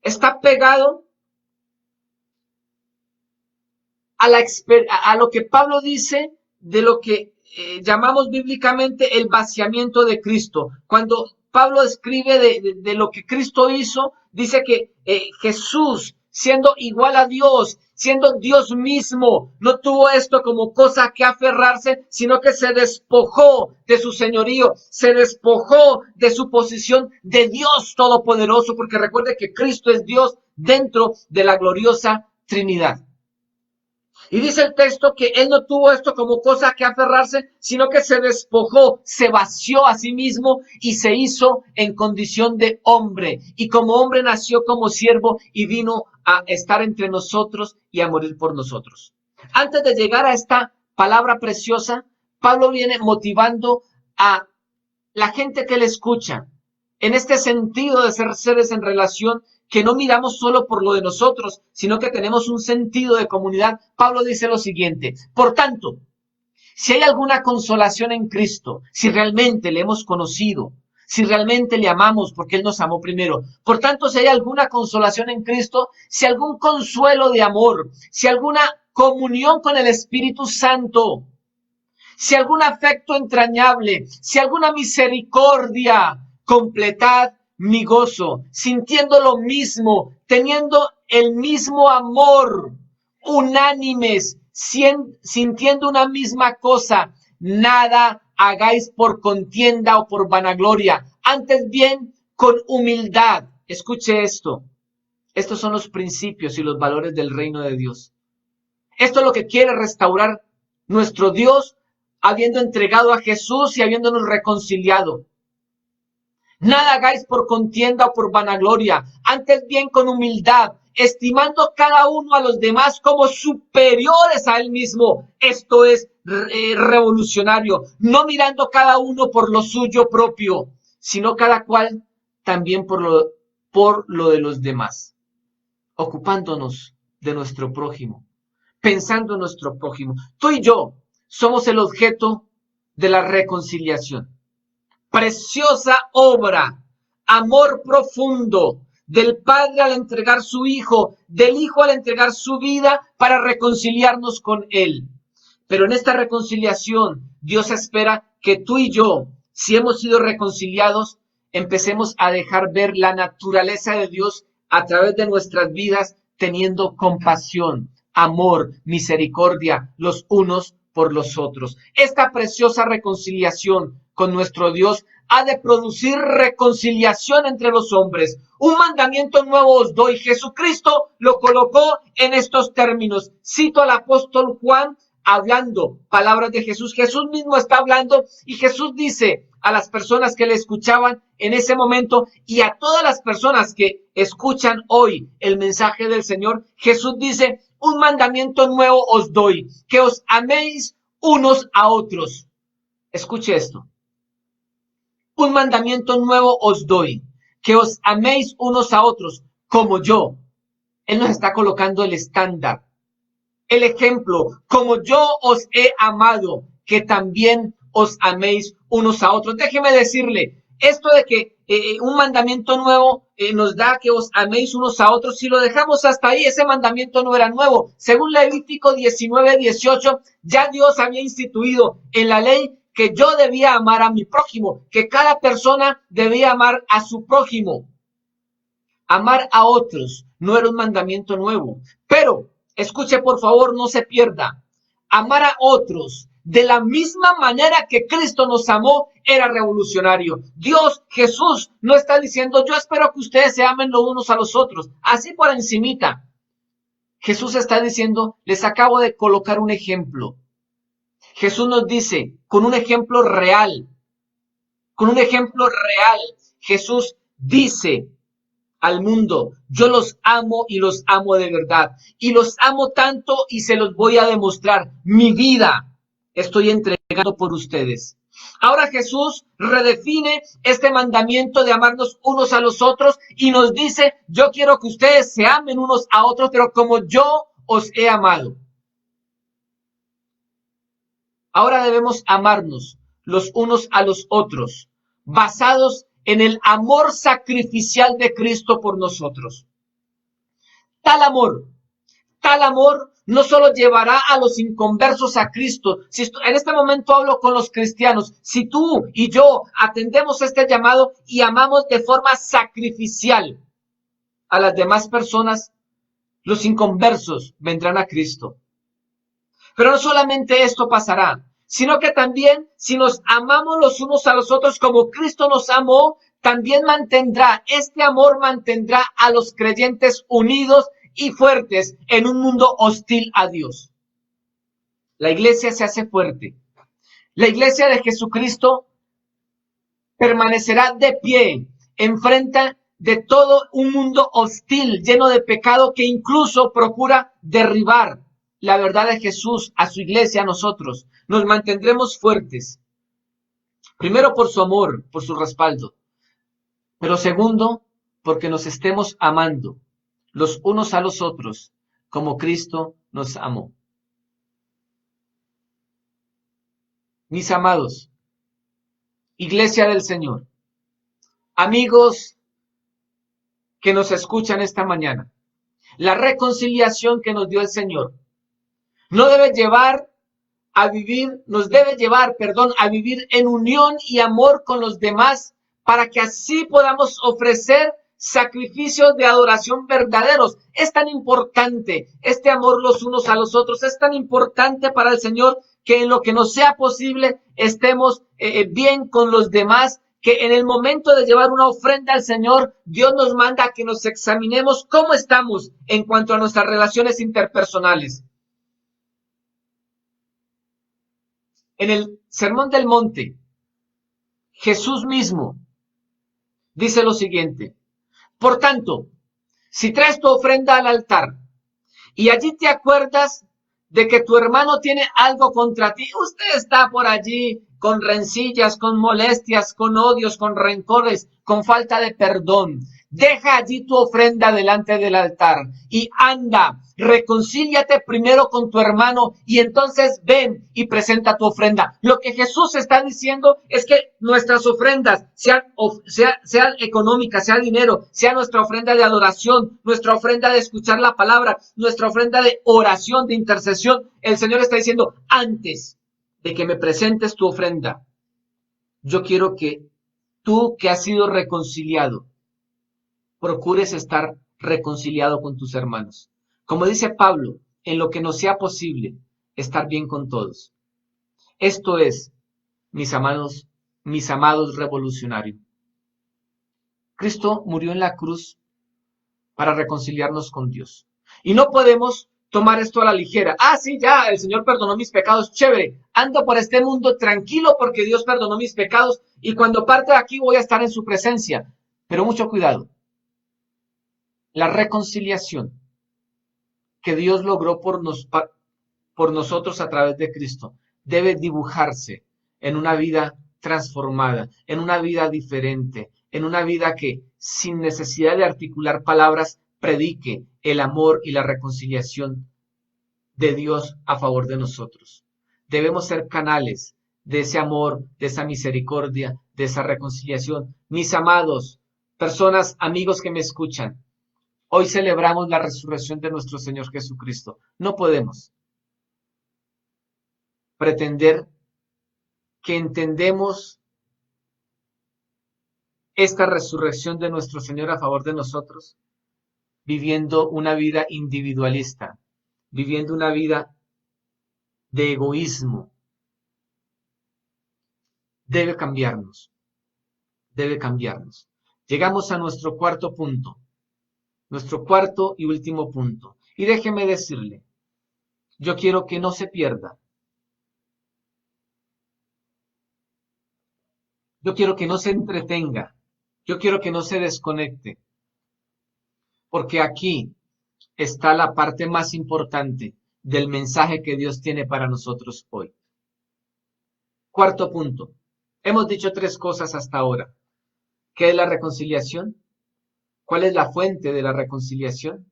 está pegado a lo que Pablo dice de lo que llamamos bíblicamente el vaciamiento de Cristo. Cuando Pablo escribe de lo que Cristo hizo, dice que Jesús, siendo igual a Dios, siendo Dios mismo, no tuvo esto como cosa que aferrarse, sino que se despojó de su señorío, se despojó de su posición de Dios Todopoderoso, porque recuerde que Cristo es Dios dentro de la gloriosa Trinidad. Y dice el texto que él no tuvo esto como cosa que aferrarse, sino que se despojó, se vació a sí mismo y se hizo en condición de hombre. Y como hombre nació como siervo y vino a estar entre nosotros y a morir por nosotros. Antes de llegar a esta palabra preciosa, Pablo viene motivando a la gente que le escucha en este sentido de ser seres en relación, que no miramos solo por lo de nosotros, sino que tenemos un sentido de comunidad. Pablo dice lo siguiente: por tanto, si hay alguna consolación en Cristo, si realmente le hemos conocido, si realmente le amamos porque Él nos amó primero, por tanto, si hay alguna consolación en Cristo, si algún consuelo de amor, si alguna comunión con el Espíritu Santo, si algún afecto entrañable, si alguna misericordia, completad mi gozo, sintiendo lo mismo, teniendo el mismo amor, unánimes, sintiendo una misma cosa. Nada hagáis por contienda o por vanagloria, antes bien con humildad. Escuche esto. Estos son los principios y los valores del reino de Dios. Esto es lo que quiere restaurar nuestro Dios, habiendo entregado a Jesús y habiéndonos reconciliado. Nada hagáis por contienda o por vanagloria, antes bien con humildad, estimando cada uno a los demás como superiores a él mismo. Esto es revolucionario, no mirando cada uno por lo suyo propio, sino cada cual también por lo de los demás, ocupándonos de nuestro prójimo, pensando en nuestro prójimo. Tú y yo somos el objeto de la reconciliación. Preciosa obra, amor profundo del Padre al entregar su Hijo, del Hijo al entregar su vida para reconciliarnos con Él. Pero en esta reconciliación, Dios espera que tú y yo, si hemos sido reconciliados, empecemos a dejar ver la naturaleza de Dios a través de nuestras vidas, teniendo compasión, amor, misericordia los unos por los otros. Esta preciosa reconciliación con nuestro Dios ha de producir reconciliación entre los hombres. Un mandamiento nuevo os doy. Jesucristo lo colocó en estos términos. Cito al apóstol Juan hablando palabras de Jesús. Jesús mismo está hablando y Jesús dice a las personas que le escuchaban en ese momento y a todas las personas que escuchan hoy el mensaje del Señor, Jesús dice: un mandamiento nuevo os doy, que os améis unos a otros. Escuche esto. Un mandamiento nuevo os doy, que os améis unos a otros, como yo. Él nos está colocando el estándar, el ejemplo, como yo os he amado, que también os améis unos a otros. Déjeme decirle, esto de que un mandamiento nuevo nos da que os améis unos a otros, si lo dejamos hasta ahí, ese mandamiento no era nuevo. Según Levítico 19:18, ya Dios había instituido en la ley que yo debía amar a mi prójimo, que cada persona debía amar a su prójimo. Amar a otros no era un mandamiento nuevo, pero escuche por favor, no se pierda. Amar a otros de la misma manera que Cristo nos amó era revolucionario. Dios, Jesús, no está diciendo: yo espero que ustedes se amen los unos a los otros, así por encimita. Jesús está diciendo: les acabo de colocar un ejemplo. Jesús nos dice, con un ejemplo real, Jesús dice al mundo: yo los amo y los amo de verdad, y los amo tanto y se los voy a demostrar. Mi vida estoy entregando por ustedes. Ahora Jesús redefine este mandamiento de amarnos unos a los otros y nos dice: yo quiero que ustedes se amen unos a otros, pero como yo os he amado. Ahora debemos amarnos los unos a los otros, basados en el amor sacrificial de Cristo por nosotros. Tal amor no solo llevará a los inconversos a Cristo. Si en este momento hablo con los cristianos, si tú y yo atendemos este llamado y amamos de forma sacrificial a las demás personas, los inconversos vendrán a Cristo. Pero no solamente esto pasará, sino que también si nos amamos los unos a los otros como Cristo nos amó, también este amor mantendrá a los creyentes unidos y fuertes en un mundo hostil a Dios. la iglesia se hace fuerte. La iglesia de Jesucristo permanecerá de pie, enfrente de todo un mundo hostil, lleno de pecado, que incluso procura derribar la verdad de Jesús a su iglesia, a nosotros. Nos mantendremos fuertes. Primero por su amor, por su respaldo. Pero segundo, porque nos estemos amando los unos a los otros, como Cristo nos amó. Mis amados, Iglesia del Señor, amigos que nos escuchan esta mañana, la reconciliación que nos dio el Señor nos debe llevar, a vivir en unión y amor con los demás, para que así podamos ofrecer sacrificios de adoración verdaderos. Es tan importante este amor los unos a los otros, es tan importante para el Señor que en lo que nos sea posible estemos bien con los demás, que en el momento de llevar una ofrenda al Señor, Dios nos manda a que nos examinemos cómo estamos en cuanto a nuestras relaciones interpersonales. En el Sermón del Monte, Jesús mismo dice lo siguiente: por tanto, si traes tu ofrenda al altar y allí te acuerdas de que tu hermano tiene algo contra ti, usted está por allí con rencillas, con molestias, con odios, con rencores, con falta de perdón, deja allí tu ofrenda delante del altar y anda, reconcíliate primero con tu hermano y entonces ven y presenta tu ofrenda. Lo que Jesús está diciendo es que nuestras ofrendas, sean económicas, sea dinero, sea nuestra ofrenda de adoración, nuestra ofrenda de escuchar la palabra, nuestra ofrenda de oración, de intercesión, el Señor está diciendo: antes de que me presentes tu ofrenda, yo quiero que tú, que has sido reconciliado, procures estar reconciliado con tus hermanos. Como dice Pablo, en lo que nos sea posible, estar bien con todos. Esto es, mis amados revolucionarios. Cristo murió en la cruz para reconciliarnos con Dios. Y no podemos tomar esto a la ligera. Ah, sí, ya, el Señor perdonó mis pecados, chévere. Ando por este mundo tranquilo porque Dios perdonó mis pecados y cuando parte de aquí voy a estar en su presencia. Pero mucho cuidado. La reconciliación que Dios logró por nosotros a través de Cristo debe dibujarse en una vida transformada, en una vida diferente, en una vida que, sin necesidad de articular palabras, predique el amor y la reconciliación de Dios a favor de nosotros. Debemos ser canales de ese amor, de esa misericordia, de esa reconciliación. Mis amados, personas, amigos que me escuchan, hoy celebramos la resurrección de nuestro Señor Jesucristo. No podemos pretender que entendemos esta resurrección de nuestro Señor a favor de nosotros viviendo una vida individualista, viviendo una vida de egoísmo. Debe cambiarnos, debe cambiarnos. Llegamos a nuestro cuarto punto, nuestro cuarto y último punto. Y déjeme decirle, yo quiero que no se pierda. Yo quiero que no se entretenga. Yo quiero que no se desconecte. Porque aquí está la parte más importante del mensaje que Dios tiene para nosotros hoy. Cuarto punto. Hemos dicho tres cosas hasta ahora. ¿Qué es la reconciliación? ¿Cuál es la fuente de la reconciliación?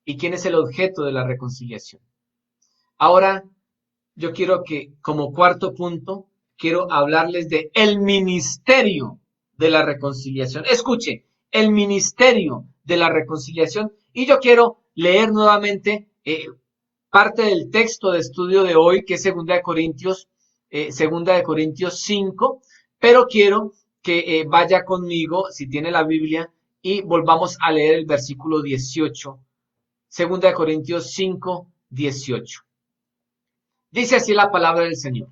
¿Y quién es el objeto de la reconciliación? Ahora, yo quiero que, como cuarto punto, quiero hablarles de el ministerio de la reconciliación. Escuche, el ministerio de la reconciliación. Y yo quiero leer nuevamente parte del texto de estudio de hoy, que es 2 de Corintios 5, pero quiero que vaya conmigo, si tiene la Biblia, y volvamos a leer el versículo 18. 2 de Corintios 5, 18. Dice así la palabra del Señor.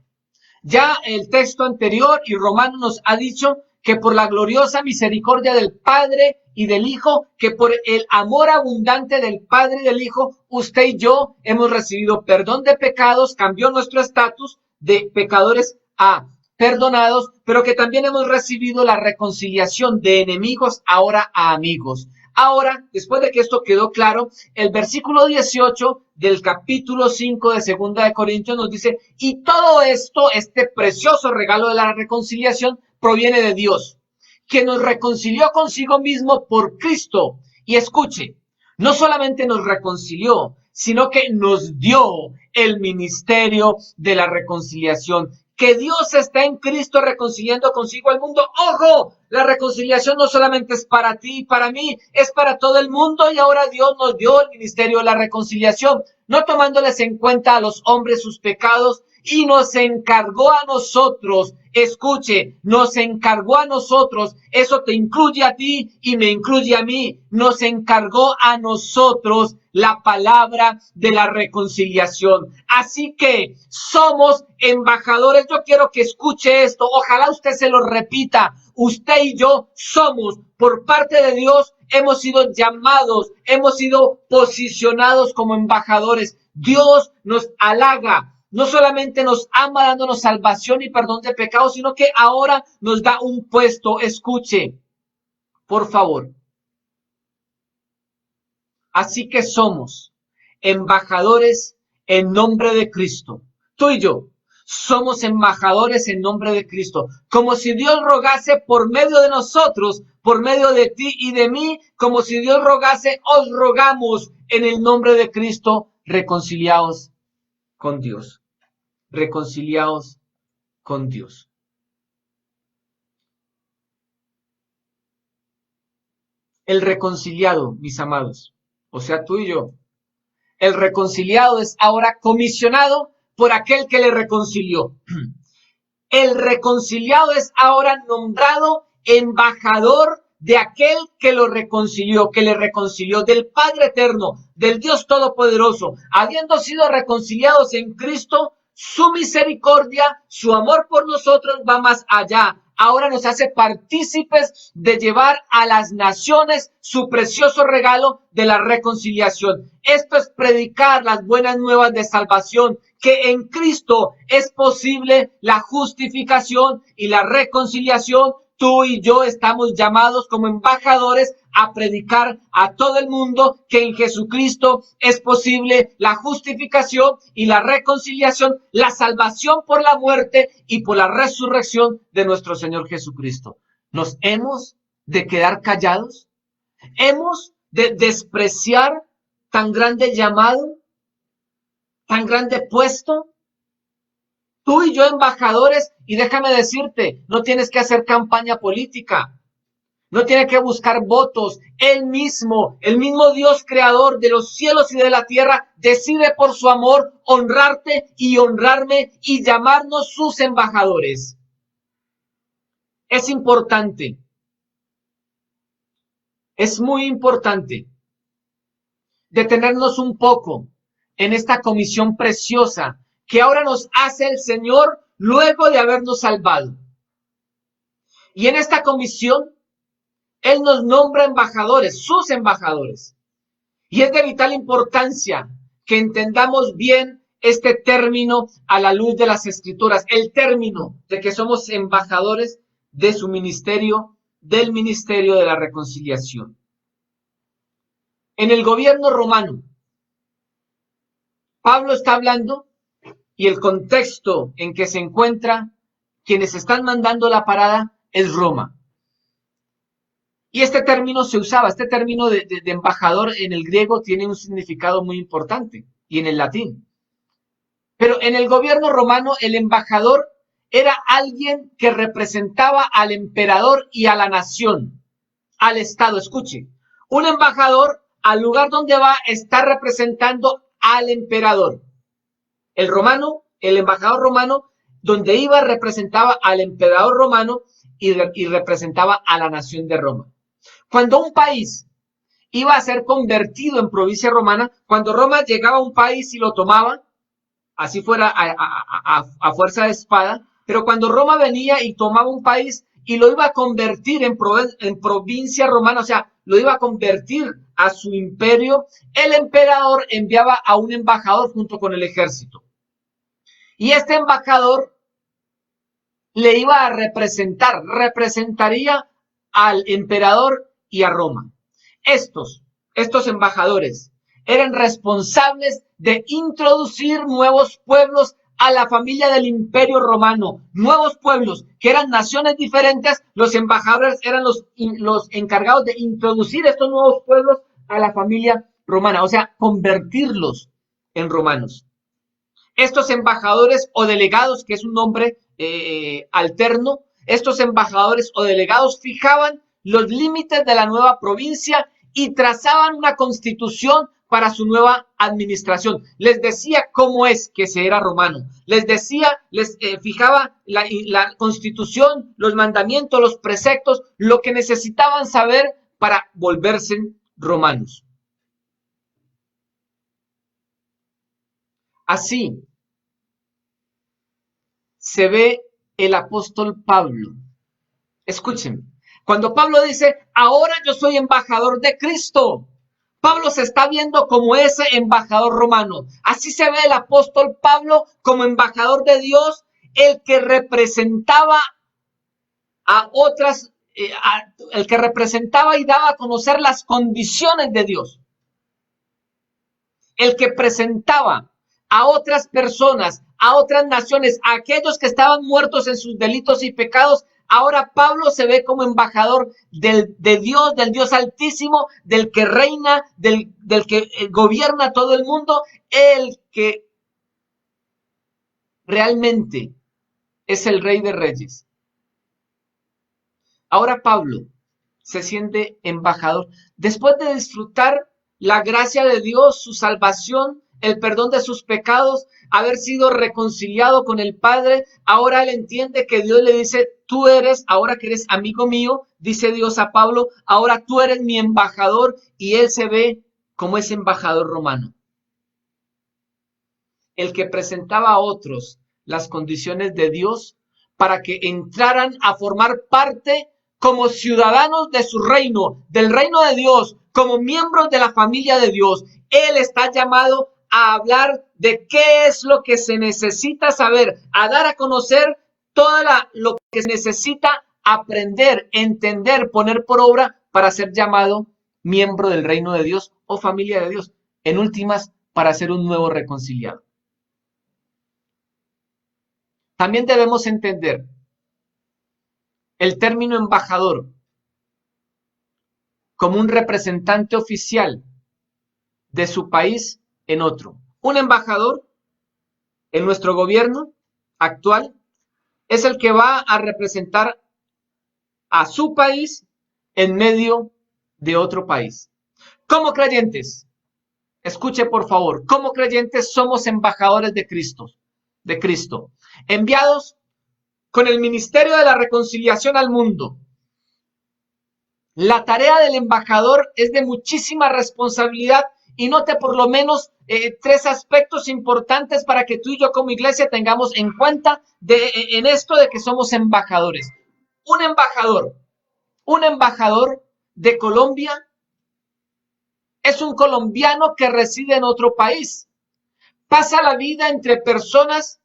Ya el texto anterior y Romano nos ha dicho que por la gloriosa misericordia del Padre y del Hijo, que por el amor abundante del Padre y del Hijo, usted y yo hemos recibido perdón de pecados, cambió nuestro estatus de pecadores a perdonados, pero que también hemos recibido la reconciliación de enemigos ahora a amigos. Ahora, después de que esto quedó claro, el versículo 18 del capítulo 5 de Segunda de Corintios nos dice, y todo esto, este precioso regalo de la reconciliación, proviene de Dios, que nos reconcilió consigo mismo por Cristo. Y escuche, no solamente nos reconcilió, sino que nos dio el ministerio de la reconciliación. Que Dios está en Cristo reconciliando consigo al mundo. ¡Ojo! La reconciliación no solamente es para ti y para mí, es para todo el mundo, y ahora Dios nos dio el ministerio de la reconciliación, no tomándoles en cuenta a los hombres sus pecados, y nos encargó a nosotros, escuche, nos encargó a nosotros, eso te incluye a ti y me incluye a mí, nos encargó a nosotros la palabra de la reconciliación. Así que somos embajadores. Yo quiero que escuche esto, ojalá usted se lo repita. Usted y yo somos, por parte de Dios, hemos sido llamados, hemos sido posicionados como embajadores. Dios nos halaga. No solamente nos ama dándonos salvación y perdón de pecados, sino que ahora nos da un puesto. Escuche, por favor. Así que somos embajadores en nombre de Cristo. Tú y yo somos embajadores en nombre de Cristo. Como si Dios rogase por medio de nosotros, por medio de ti y de mí, como si Dios rogase, os rogamos en el nombre de Cristo, reconciliaos con Dios. Reconciliaos con Dios. El reconciliado, mis amados, o sea, tú y yo, el reconciliado es ahora comisionado por aquel que le reconcilió. El reconciliado es ahora nombrado embajador de aquel que lo reconcilió, que le reconcilió, del Padre eterno, del Dios todopoderoso. Habiendo sido reconciliados en Cristo, su misericordia, su amor por nosotros va más allá. Ahora nos hace partícipes de llevar a las naciones su precioso regalo de la reconciliación. Esto es predicar las buenas nuevas de salvación, que en Cristo es posible la justificación y la reconciliación. Tú y yo estamos llamados como embajadores a predicar a todo el mundo que en Jesucristo es posible la justificación y la reconciliación, la salvación por la muerte y por la resurrección de nuestro Señor Jesucristo. ¿Nos hemos de quedar callados? ¿Hemos de despreciar tan grande llamado, tan grande puesto? Tú y yo embajadores, y déjame decirte, no tienes que hacer campaña política, no tienes que buscar votos. El mismo Dios creador de los cielos y de la tierra decide por su amor honrarte y honrarme y llamarnos sus embajadores. Es importante, es muy importante detenernos un poco en esta comisión preciosa que ahora nos hace el Señor luego de habernos salvado. Y en esta comisión, Él nos nombra embajadores, sus embajadores. Y es de vital importancia que entendamos bien este término a la luz de las Escrituras, el término de que somos embajadores de su ministerio, del ministerio de la reconciliación. En el gobierno romano, Pablo está hablando, y el contexto en que se encuentra, quienes están mandando la parada, es Roma. Y este término se usaba, este término de embajador en el griego tiene un significado muy importante, y en el latín. Pero en el gobierno romano, el embajador era alguien que representaba al emperador y a la nación, al Estado. Escuche, un embajador al lugar donde va está representando al emperador. El romano, el embajador romano, donde iba representaba al emperador romano y representaba a la nación de Roma. Cuando un país iba a ser convertido en provincia romana, cuando Roma llegaba a un país y lo tomaba, así fuera a fuerza de espada, pero cuando Roma venía y tomaba un país y lo iba a convertir en provincia romana, o sea, lo iba a convertir a su imperio, el emperador enviaba a un embajador junto con el ejército. Y este embajador le iba a representaría al emperador y a Roma. Estos embajadores eran responsables de introducir nuevos pueblos a la familia del Imperio Romano, nuevos pueblos que eran naciones diferentes. Los embajadores eran los encargados de introducir estos nuevos pueblos a la familia romana, o sea, convertirlos en romanos. Estos embajadores o delegados, que es un nombre alterno, estos embajadores o delegados fijaban los límites de la nueva provincia y trazaban una constitución para su nueva administración. Les decía cómo es que se era romano. Les decía, les fijaba la constitución, los mandamientos, los preceptos, lo que necesitaban saber para volverse romanos. Así se ve el apóstol Pablo. Escuchen, cuando Pablo dice, ahora yo soy embajador de Cristo, Pablo se está viendo como ese embajador romano. Así se ve el apóstol Pablo como embajador de Dios, el que representaba a otras, el que representaba y daba a conocer las condiciones de Dios. El que presentaba a otras personas, a otras naciones, a aquellos que estaban muertos en sus delitos y pecados. Ahora Pablo se ve como embajador de Dios, del Dios Altísimo, del que reina, del que gobierna todo el mundo, el que realmente es el Rey de Reyes. Ahora Pablo se siente embajador. Después de disfrutar la gracia de Dios, su salvación, el perdón de sus pecados, haber sido reconciliado con el Padre, ahora él entiende que Dios le dice, tú eres, ahora que eres amigo mío, dice Dios a Pablo, ahora tú eres mi embajador, y él se ve como ese embajador romano. El que presentaba a otros las condiciones de Dios para que entraran a formar parte como ciudadanos de su reino, del reino de Dios, como miembros de la familia de Dios. Él está llamado a hablar de qué es lo que se necesita saber, a dar a conocer lo que se necesita aprender, entender, poner por obra para ser llamado miembro del reino de Dios o familia de Dios. En últimas, para ser un nuevo reconciliado. También debemos entender el término embajador como un representante oficial de su país en otro. Un embajador en nuestro gobierno actual es el que va a representar a su país en medio de otro país. Como creyentes, escuche por favor, como creyentes somos embajadores de Cristo, enviados con el ministerio de la reconciliación al mundo. La tarea del embajador es de muchísima responsabilidad y note por lo menos 3 aspectos importantes para que tú y yo como iglesia tengamos en cuenta en esto de que somos embajadores. Un embajador de Colombia es un colombiano que reside en otro país. Pasa la vida entre personas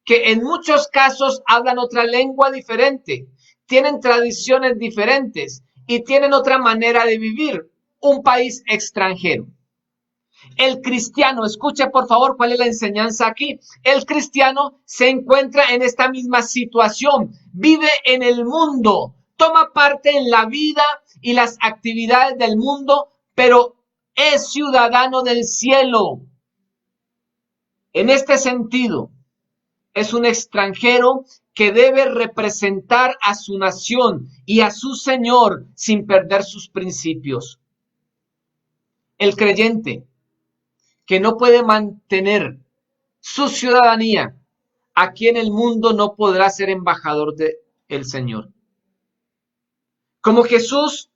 que en muchos casos hablan otra lengua diferente, tienen tradiciones diferentes y tienen otra manera de vivir, un país extranjero. El cristiano, escuche por favor cuál es la enseñanza aquí. El cristiano se encuentra en esta misma situación, vive en el mundo, toma parte en la vida y las actividades del mundo, pero es ciudadano del cielo. En este sentido, es un extranjero que debe representar a su nación y a su Señor sin perder sus principios. El creyente que no puede mantener su ciudadanía aquí en el mundo no podrá ser embajador del Señor. Como Jesús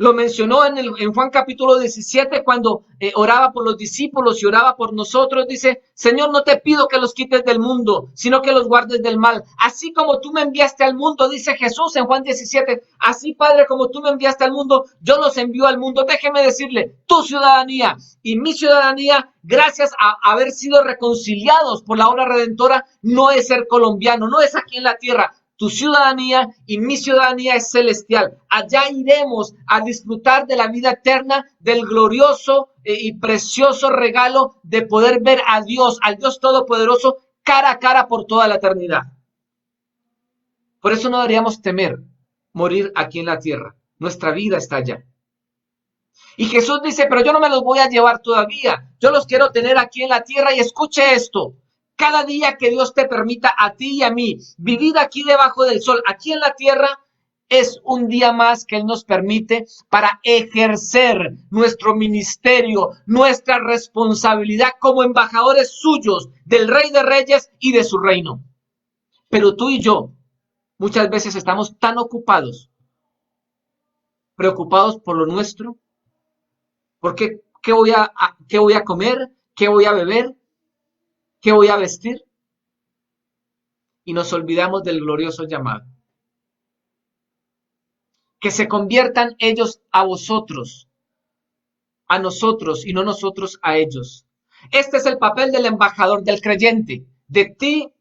Lo mencionó en Juan capítulo 17 cuando oraba por los discípulos y oraba por nosotros. Dice, Señor, no te pido que los quites del mundo, sino que los guardes del mal. Así como tú me enviaste al mundo, dice Jesús en Juan 17, así Padre, como tú me enviaste al mundo, yo los envío al mundo. Déjeme decirle, tu ciudadanía y mi ciudadanía, gracias a haber sido reconciliados por la obra redentora, no es ser colombiano, no es aquí en la tierra. Tu ciudadanía y mi ciudadanía es celestial. Allá iremos a disfrutar de la vida eterna, del glorioso y precioso regalo de poder ver a Dios, al Dios Todopoderoso, cara a cara por toda la eternidad. Por eso no deberíamos temer morir aquí en la tierra. Nuestra vida está allá. Y Jesús dice, pero yo no me los voy a llevar todavía. Yo los quiero tener aquí en la tierra y escuche esto. Cada día que Dios te permita a ti y a mí vivir aquí debajo del sol, aquí en la tierra, es un día más que Él nos permite para ejercer nuestro ministerio, nuestra responsabilidad como embajadores suyos del Rey de Reyes y de su reino. Pero tú y yo muchas veces estamos tan ocupados, preocupados por lo nuestro, porque ¿qué voy a comer? ¿Qué voy a beber? ¿Qué voy a vestir? Y nos olvidamos del glorioso llamado. Que se conviertan ellos a vosotros, a nosotros y no nosotros a ellos. Este es el papel del embajador, del creyente, de ti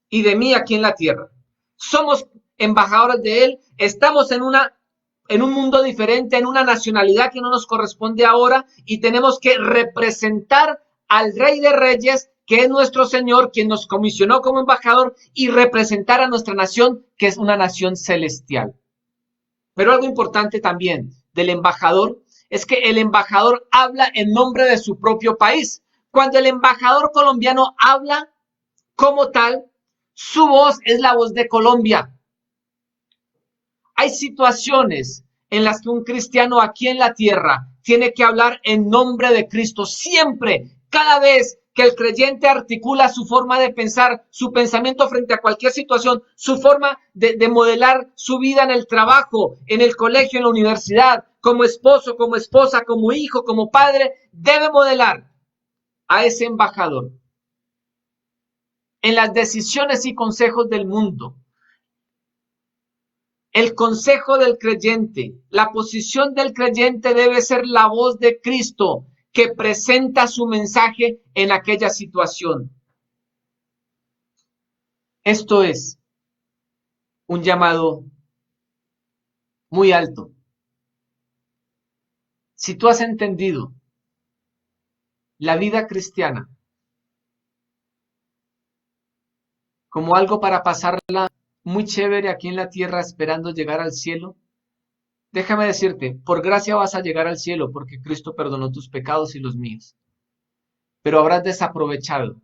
y de mí aquí en la tierra. Somos embajadores de Él, estamos en un mundo diferente, en una nacionalidad que no nos corresponde ahora y tenemos que representar al Rey de Reyes, que es nuestro Señor, quien nos comisionó como embajador, y representar a nuestra nación, que es una nación celestial. Pero algo importante también del embajador es que el embajador habla en nombre de su propio país. Cuando el embajador colombiano habla como tal, su voz es la voz de Colombia. Hay situaciones en las que un cristiano aquí en la tierra tiene que hablar en nombre de Cristo. Siempre, cada vez que el creyente articula su forma de pensar, su pensamiento frente a cualquier situación, su forma de modelar su vida en el trabajo, en el colegio, en la universidad, como esposo, como esposa, como hijo, como padre, debe modelar a ese embajador en las decisiones y consejos del mundo. El consejo del creyente, la posición del creyente debe ser la voz de Cristo que presenta su mensaje en aquella situación. Esto es un llamado muy alto. Si tú has entendido la vida cristiana como algo para pasarla muy chévere aquí en la tierra esperando llegar al cielo, déjame decirte, por gracia vas a llegar al cielo porque Cristo perdonó tus pecados y los míos. Pero habrás desaprovechado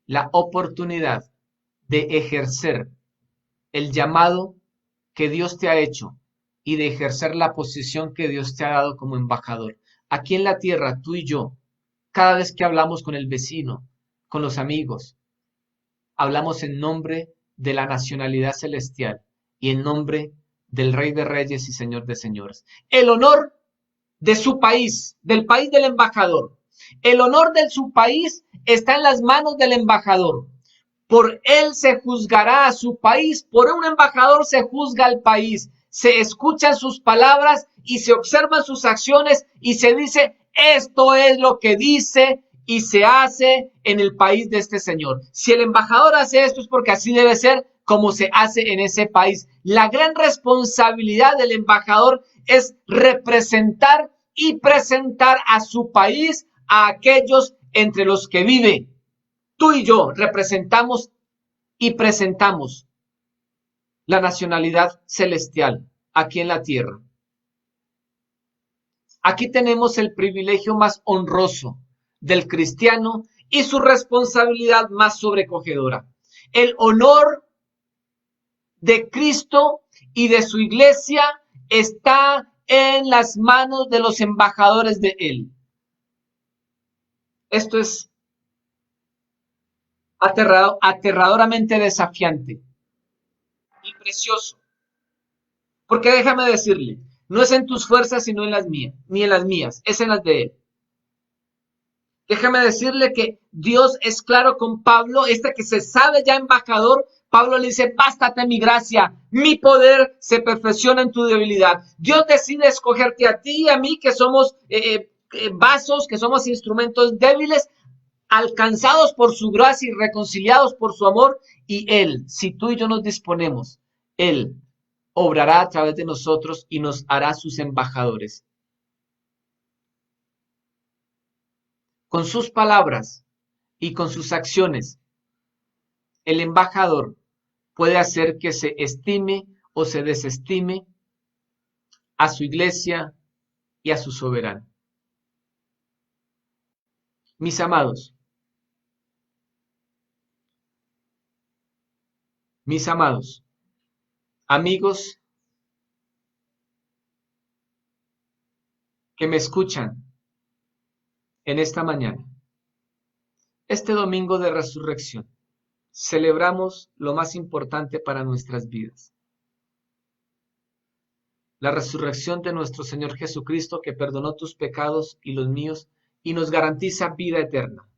la oportunidad de ejercer el llamado que Dios te ha hecho y de ejercer la posición que Dios te ha dado como embajador. Aquí en la tierra, tú y yo, cada vez que hablamos con el vecino, con los amigos, hablamos en nombre de la nacionalidad celestial y en nombre del Rey de Reyes y Señor de Señores. El honor de su país, del país del embajador. El honor de su país está en las manos del embajador. Por él se juzgará a su país, por un embajador se juzga al país. Se escuchan sus palabras y se observan sus acciones y se dice, esto es lo que dice y se hace en el país de este señor. Si el embajador hace esto es porque así debe ser como se hace en ese país. La gran responsabilidad del embajador es representar y presentar a su país a aquellos entre los que vive. Tú y yo representamos y presentamos la nacionalidad celestial aquí en la tierra. Aquí tenemos el privilegio más honroso del cristiano y su responsabilidad más sobrecogedora. El honor de Cristo y de su iglesia está en las manos de los embajadores de Él. Esto es aterradoramente desafiante y precioso. Porque déjame decirle, No es en tus fuerzas, sino en las mías, ni en las mías, es en las de Él. Déjame decirle que Dios es claro con Pablo, que se sabe ya embajador. Pablo le dice, bástate mi gracia, mi poder se perfecciona en tu debilidad. Dios decide escogerte a ti y a mí, que somos vasos, que somos instrumentos débiles, alcanzados por su gracia y reconciliados por su amor. Y Él, si tú y yo nos disponemos, Él obrará a través de nosotros y nos hará sus embajadores. Con sus palabras y con sus acciones, el embajador puede hacer que se estime o se desestime a su iglesia y a su soberano. Mis amados, amigos que me escuchan en esta mañana, este domingo de resurrección, celebramos lo más importante para nuestras vidas: la resurrección de nuestro Señor Jesucristo, que perdonó tus pecados y los míos y nos garantiza vida eterna.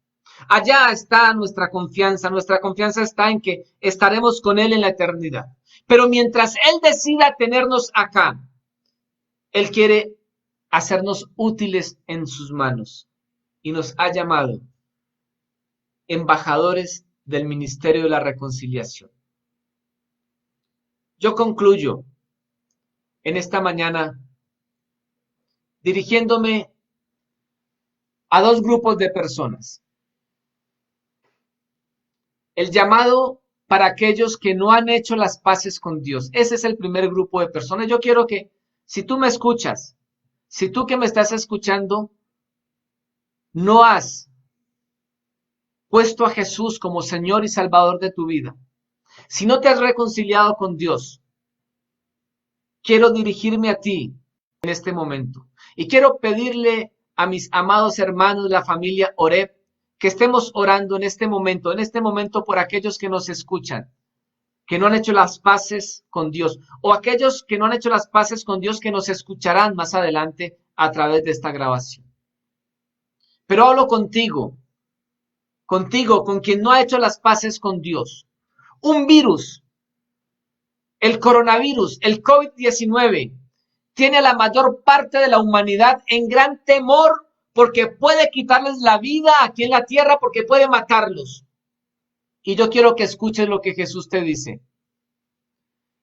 Allá está nuestra confianza está en que estaremos con Él en la eternidad. Pero mientras Él decida tenernos acá, Él quiere hacernos útiles en sus manos y nos ha llamado embajadores del ministerio de la reconciliación. Yo concluyo en esta mañana dirigiéndome a dos grupos de personas. El llamado para aquellos que no han hecho las paces con Dios. Ese es el primer grupo de personas. Yo quiero que, si tú me escuchas, si tú que me estás escuchando, no has puesto a Jesús como Señor y Salvador de tu vida, si no te has reconciliado con Dios, quiero dirigirme a ti en este momento. Y quiero pedirle a mis amados hermanos de la familia Oreb que estemos orando en este momento por aquellos que nos escuchan, que no han hecho las paces con Dios, o aquellos que no han hecho las paces con Dios que nos escucharán más adelante a través de esta grabación. Pero hablo contigo, con quien no ha hecho las paces con Dios. Un virus, el coronavirus, el COVID-19, tiene a la mayor parte de la humanidad en gran temor porque puede quitarles la vida aquí en la tierra, porque puede matarlos. Y yo quiero que escuches lo que Jesús te dice.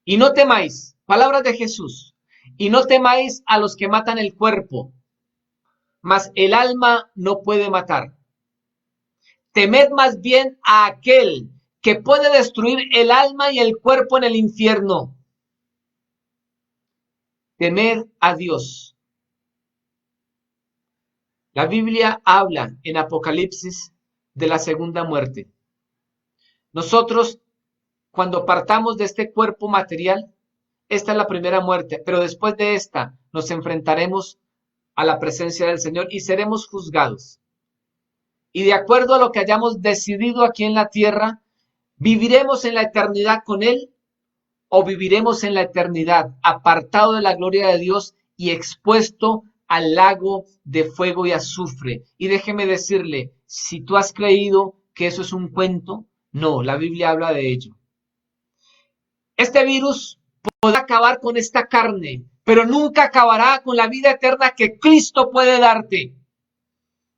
Y no temáis, palabras de Jesús, y no temáis a los que matan el cuerpo, mas el alma no puede matar. Temed más bien a aquel que puede destruir el alma y el cuerpo en el infierno. Temed a Dios. La Biblia habla en Apocalipsis de la segunda muerte. Nosotros, cuando partamos de este cuerpo material, esta es la primera muerte, pero después de esta nos enfrentaremos a la presencia del Señor y seremos juzgados. Y de acuerdo a lo que hayamos decidido aquí en la tierra, ¿viviremos en la eternidad con Él o viviremos en la eternidad apartado de la gloria de Dios y expuesto al lago de fuego y azufre? Y déjeme decirle, si tú has creído que eso es un cuento, no, la Biblia habla de ello. Este virus podrá acabar con esta carne, pero nunca acabará con la vida eterna que Cristo puede darte.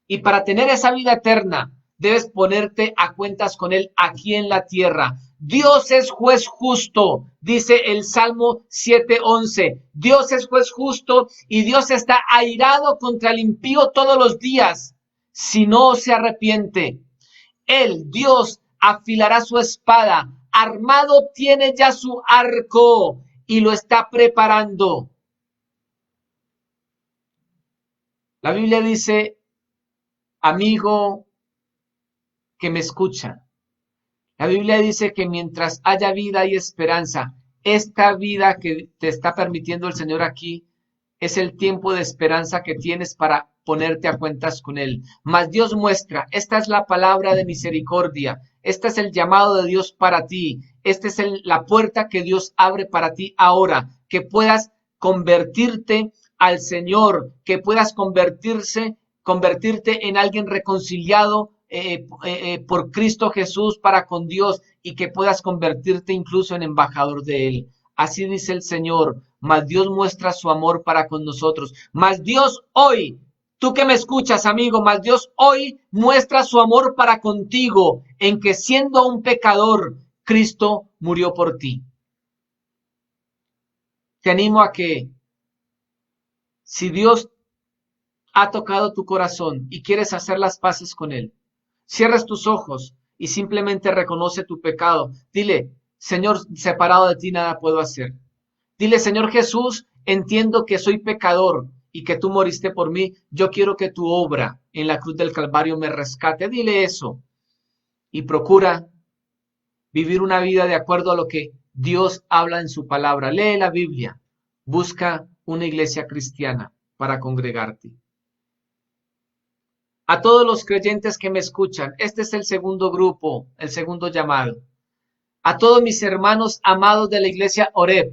Y para tener esa vida eterna, debes ponerte a cuentas con Él aquí en la tierra. Dios es juez justo, dice el Salmo 7:11. Dios es juez justo y Dios está airado contra el impío todos los días, si no se arrepiente. Él, Dios, afilará su espada, armado tiene ya su arco y lo está preparando. La Biblia dice, amigo que me escucha, la Biblia dice que mientras haya vida y esperanza, esta vida que te está permitiendo el Señor aquí es el tiempo de esperanza que tienes para ponerte a cuentas con Él. Mas Dios muestra, esta es la palabra de misericordia, este es el llamado de Dios para ti, esta es la puerta que Dios abre para ti ahora, que puedas convertirte al Señor, que puedas convertirte en alguien reconciliado por Cristo Jesús para con Dios y que puedas convertirte incluso en embajador de Él. Así dice el Señor, mas Dios muestra su amor para con nosotros. Mas Dios hoy, tú que me escuchas, amigo, mas Dios hoy muestra su amor para contigo en que siendo un pecador, Cristo murió por ti. Te animo a que si Dios ha tocado tu corazón y quieres hacer las paces con Él, cierres tus ojos y simplemente reconoce tu pecado. Dile, Señor, separado de ti nada puedo hacer. Dile, Señor Jesús, entiendo que soy pecador y que tú moriste por mí. Yo quiero que tu obra en la cruz del Calvario me rescate. Dile eso y procura vivir una vida de acuerdo a lo que Dios habla en su palabra. Lee la Biblia. Busca una iglesia cristiana para congregarte. A todos los creyentes que me escuchan, este es el segundo grupo, el segundo llamado. A todos mis hermanos amados de la iglesia Oreb,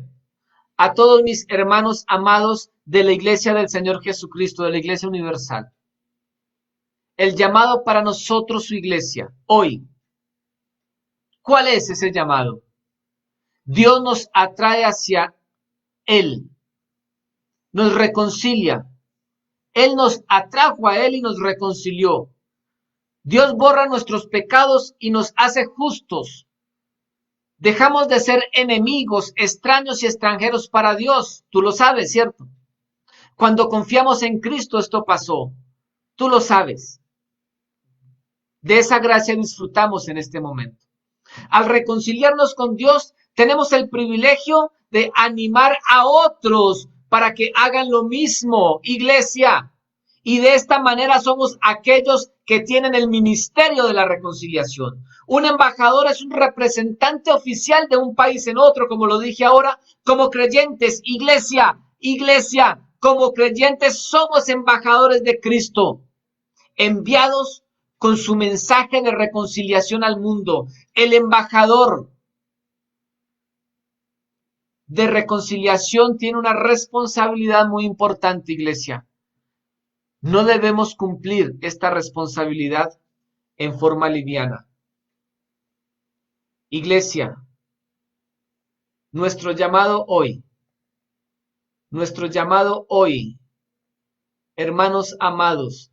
a todos mis hermanos amados de la iglesia del Señor Jesucristo, de la iglesia universal. El llamado para nosotros, su iglesia, hoy. ¿Cuál es ese llamado? Dios nos atrae hacia Él, nos reconcilia. Él nos atrajo a Él y nos reconcilió. Dios borra nuestros pecados y nos hace justos. Dejamos de ser enemigos, extraños y extranjeros para Dios. Tú lo sabes, ¿cierto? Cuando confiamos en Cristo esto pasó. Tú lo sabes. De esa gracia disfrutamos en este momento. Al reconciliarnos con Dios, tenemos el privilegio de animar a otros para que hagan lo mismo, iglesia. Y de esta manera somos aquellos que tienen el ministerio de la reconciliación. Un embajador es un representante oficial de un país en otro, como lo dije ahora, como creyentes, iglesia, como creyentes somos embajadores de Cristo, enviados con su mensaje de reconciliación al mundo. El embajador de reconciliación tiene una responsabilidad muy importante, iglesia. No debemos cumplir esta responsabilidad en forma liviana. Iglesia, nuestro llamado hoy, hermanos amados,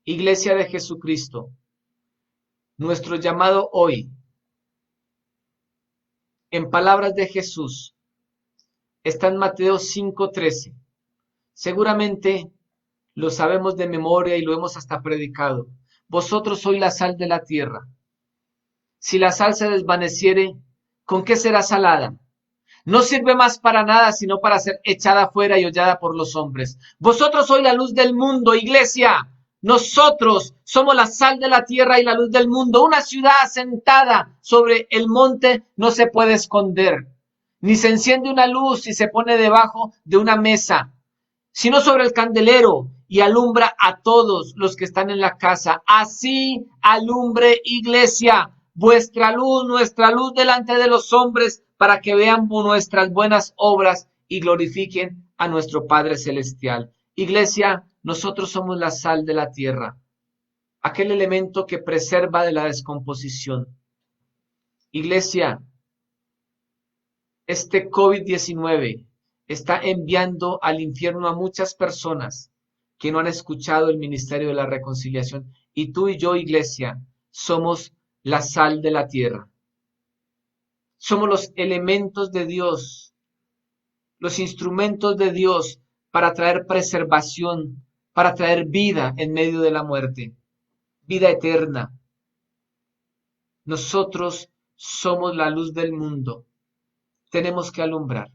Iglesia de Jesucristo, nuestro llamado hoy, en palabras de Jesús, está en Mateo 5:13. Seguramente lo sabemos de memoria y lo hemos hasta predicado. Vosotros sois la sal de la tierra. Si la sal se desvaneciere, ¿con qué será salada? No sirve más para nada, sino para ser echada fuera y hollada por los hombres. Vosotros sois la luz del mundo, iglesia. Nosotros somos la sal de la tierra y la luz del mundo. Una ciudad asentada sobre el monte no se puede esconder, ni se enciende una luz y se pone debajo de una mesa, sino sobre el candelero y alumbra a todos los que están en la casa. Así alumbre, iglesia, vuestra luz, nuestra luz delante de los hombres, para que vean nuestras buenas obras y glorifiquen a nuestro Padre Celestial. Iglesia, nosotros somos la sal de la tierra, aquel elemento que preserva de la descomposición. Iglesia, este COVID-19 está enviando al infierno a muchas personas que no han escuchado el ministerio de la reconciliación. Y tú y yo, iglesia, somos la sal de la tierra. Somos los elementos de Dios, los instrumentos de Dios para traer preservación, para traer vida en medio de la muerte, vida eterna. Nosotros somos la luz del mundo. Tenemos que alumbrar.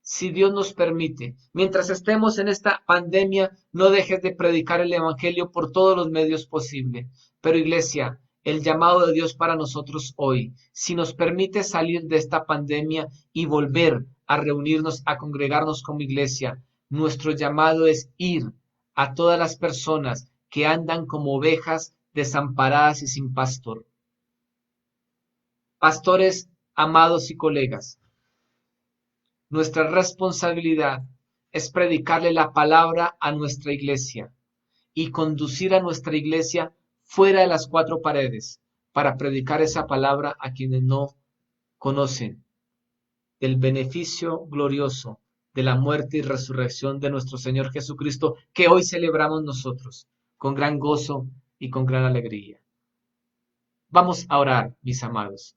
Si Dios nos permite, mientras estemos en esta pandemia, no dejes de predicar el evangelio por todos los medios posibles. Pero iglesia, el llamado de Dios para nosotros hoy, si nos permite salir de esta pandemia y volver a reunirnos, a congregarnos como iglesia, nuestro llamado es ir a todas las personas que andan como ovejas desamparadas y sin pastor. Pastores, amados y colegas, Nuestra responsabilidad es predicarle la palabra a nuestra iglesia y conducir a nuestra iglesia fuera de las cuatro paredes para predicar esa palabra a quienes no conocen del beneficio glorioso de la muerte y resurrección de nuestro Señor Jesucristo, que hoy celebramos nosotros con gran gozo y con gran alegría. Vamos a orar, mis amados.